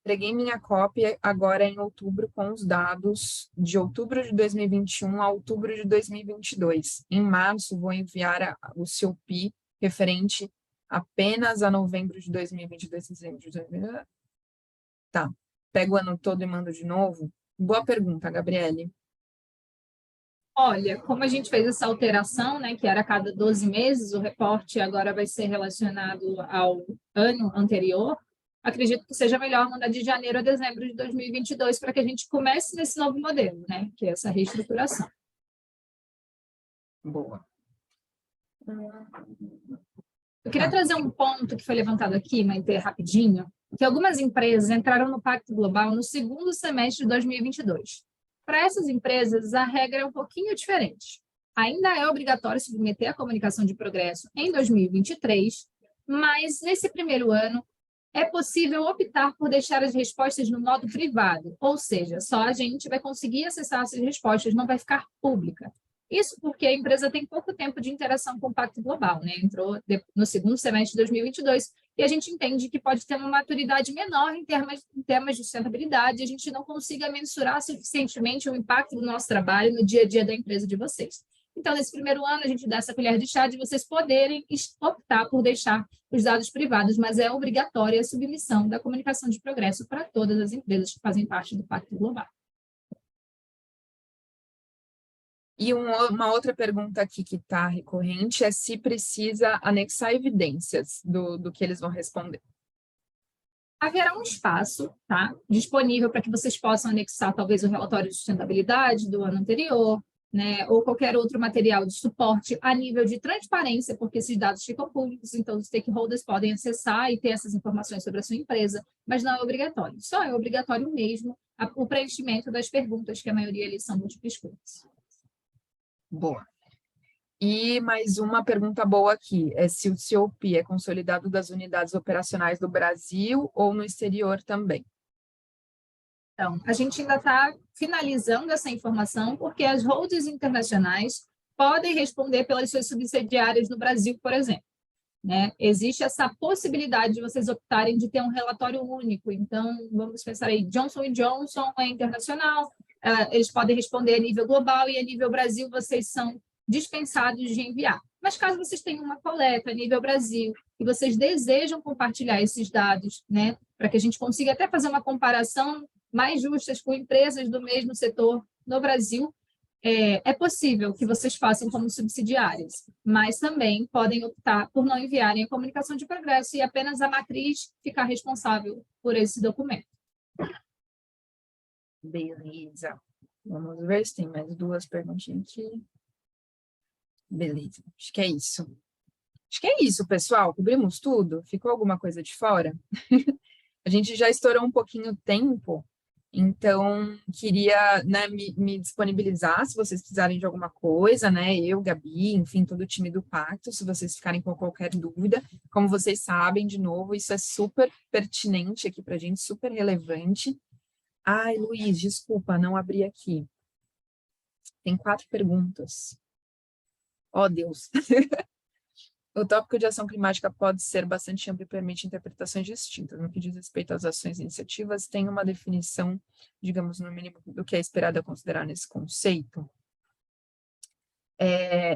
Entreguei minha cópia agora em outubro com os dados de outubro de 2021 a outubro de 2022. Em março, vou enviar o COP referente apenas a novembro de 2022, dezembro de 2022. Tá, pego o ano todo e mando de novo? Boa pergunta, Gabriele. Olha, como a gente fez essa alteração, né, que era a cada 12 meses, o reporte agora vai ser relacionado ao ano anterior, acredito que seja melhor mandar de janeiro a dezembro de 2022 para que a gente comece nesse novo modelo, né, que é essa reestruturação. Boa. Eu queria trazer um ponto que foi levantado aqui, Maite, rapidinho, que algumas empresas entraram no Pacto Global no segundo semestre de 2022. Para essas empresas, a regra é um pouquinho diferente. Ainda é obrigatório submeter a comunicação de progresso em 2023, mas nesse primeiro ano é possível optar por deixar as respostas no modo privado, ou seja, só a gente vai conseguir acessar essas respostas, não vai ficar pública. Isso porque a empresa tem pouco tempo de interação com o Pacto Global, né? Entrou no segundo semestre de 2022 e a gente entende que pode ter uma maturidade menor em temas de sustentabilidade e a gente não consiga mensurar suficientemente o impacto do nosso trabalho no dia a dia da empresa de vocês. Então, nesse primeiro ano, a gente dá essa colher de chá de vocês poderem optar por deixar os dados privados, mas é obrigatória a submissão da comunicação de progresso para todas as empresas que fazem parte do Pacto Global. E uma outra pergunta aqui que está recorrente é se precisa anexar evidências do que eles vão responder. Haverá um espaço, tá, disponível para que vocês possam anexar talvez o relatório de sustentabilidade do ano anterior, né, ou qualquer outro material de suporte a nível de transparência, porque esses dados ficam públicos, então os stakeholders podem acessar e ter essas informações sobre a sua empresa, mas não é obrigatório. Só é obrigatório mesmo o preenchimento das perguntas, que a maioria eles são múltipla escolha. Boa. E mais uma pergunta boa aqui, é se o COP é consolidado das unidades operacionais do Brasil ou no exterior também? Então, a gente ainda está finalizando essa informação, porque as holdings internacionais podem responder pelas suas subsidiárias no Brasil, por exemplo. Né? Existe essa possibilidade de vocês optarem de ter um relatório único. Então, vamos pensar aí, Johnson & Johnson é internacional, eles podem responder a nível global e a nível Brasil vocês são dispensados de enviar. Mas caso vocês tenham uma coleta a nível Brasil e vocês desejam compartilhar esses dados, né, para que a gente consiga até fazer uma comparação mais justa com empresas do mesmo setor no Brasil, é possível que vocês façam como subsidiárias, mas também podem optar por não enviarem a comunicação de progresso e apenas a matriz ficar responsável por esse documento. Beleza. Vamos ver se tem mais duas perguntinhas aqui. Beleza, acho que é isso. Acho que é isso, pessoal. Cobrimos tudo? Ficou alguma coisa de fora? A gente já estourou um pouquinho o tempo, então queria, né, me disponibilizar se vocês precisarem de alguma coisa, né? Eu, Gabi, enfim, todo o time do Pacto, se vocês ficarem com qualquer dúvida. Como vocês sabem, de novo, isso é super pertinente aqui para a gente, super relevante. Ai, Luiz, desculpa, não abri aqui. Tem 4 perguntas. Oh, Deus. O tópico de ação climática pode ser bastante amplo e permite interpretações distintas. No que diz respeito às ações e iniciativas, tem uma definição, digamos, no mínimo, do que é esperado a considerar nesse conceito?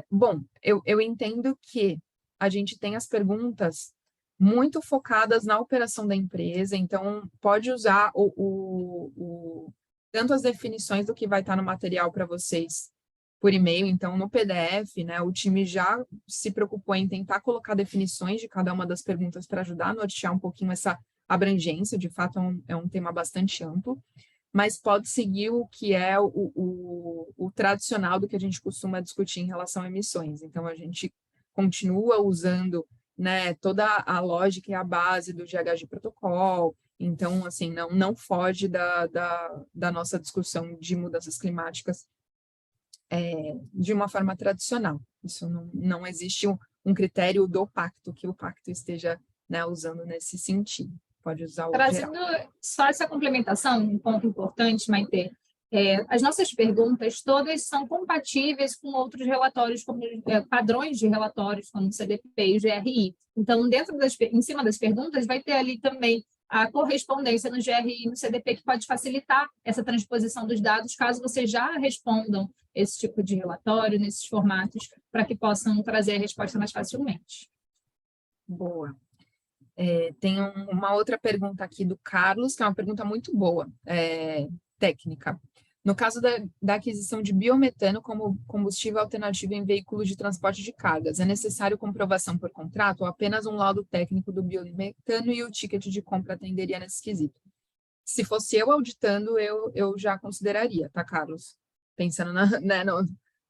Bom, eu entendo que a gente tem as perguntas muito focadas na operação da empresa, então pode usar tanto as definições do que vai estar no material para vocês por e-mail, então no PDF, né, o time já se preocupou em tentar colocar definições de cada uma das perguntas para ajudar a nortear um pouquinho essa abrangência, de fato é um tema bastante amplo, mas pode seguir o que é o tradicional do que a gente costuma discutir em relação a emissões. Então, a gente continua usando, né, toda a lógica e a base do GHG Protocol. Então, assim, não foge da nossa discussão de mudanças climáticas de uma forma tradicional. Isso não existe um critério do pacto que o pacto esteja, né, usando nesse sentido. Pode usar o Trazendo geral. só essa complementação, um ponto importante, Maite, as nossas perguntas todas são compatíveis com outros relatórios, como padrões de relatórios, como o CDP e o GRI. Então, em cima das perguntas, vai ter ali também a correspondência no GRI e no CDP, que pode facilitar essa transposição dos dados, caso vocês já respondam esse tipo de relatório, nesses formatos, para que possam trazer a resposta mais facilmente. Boa. Tem uma outra pergunta aqui do Carlos, que é uma pergunta muito boa, técnica. No caso da aquisição de biometano como combustível alternativo em veículos de transporte de cargas, é necessário comprovação por contrato ou apenas um laudo técnico do biometano e o ticket de compra atenderia nesse quesito? Se fosse eu auditando, eu já consideraria, tá, Carlos? Pensando né,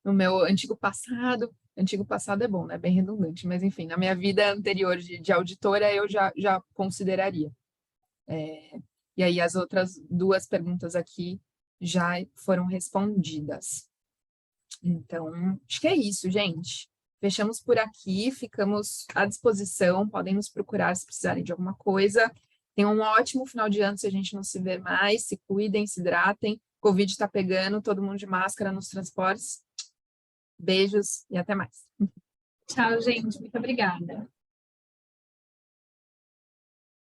no meu antigo passado é bom, né? Bem redundante, mas enfim, na minha vida anterior de auditora, eu já consideraria. E aí as outras duas perguntas aqui já foram respondidas. Então, acho que é isso, gente. Fechamos por aqui, ficamos à disposição, podem nos procurar se precisarem de alguma coisa. Tenham um ótimo final de ano se a gente não se ver mais, se cuidem, se hidratem. Covid está pegando, todo mundo de máscara nos transportes. Beijos e até mais. Tchau, gente. Muito obrigada.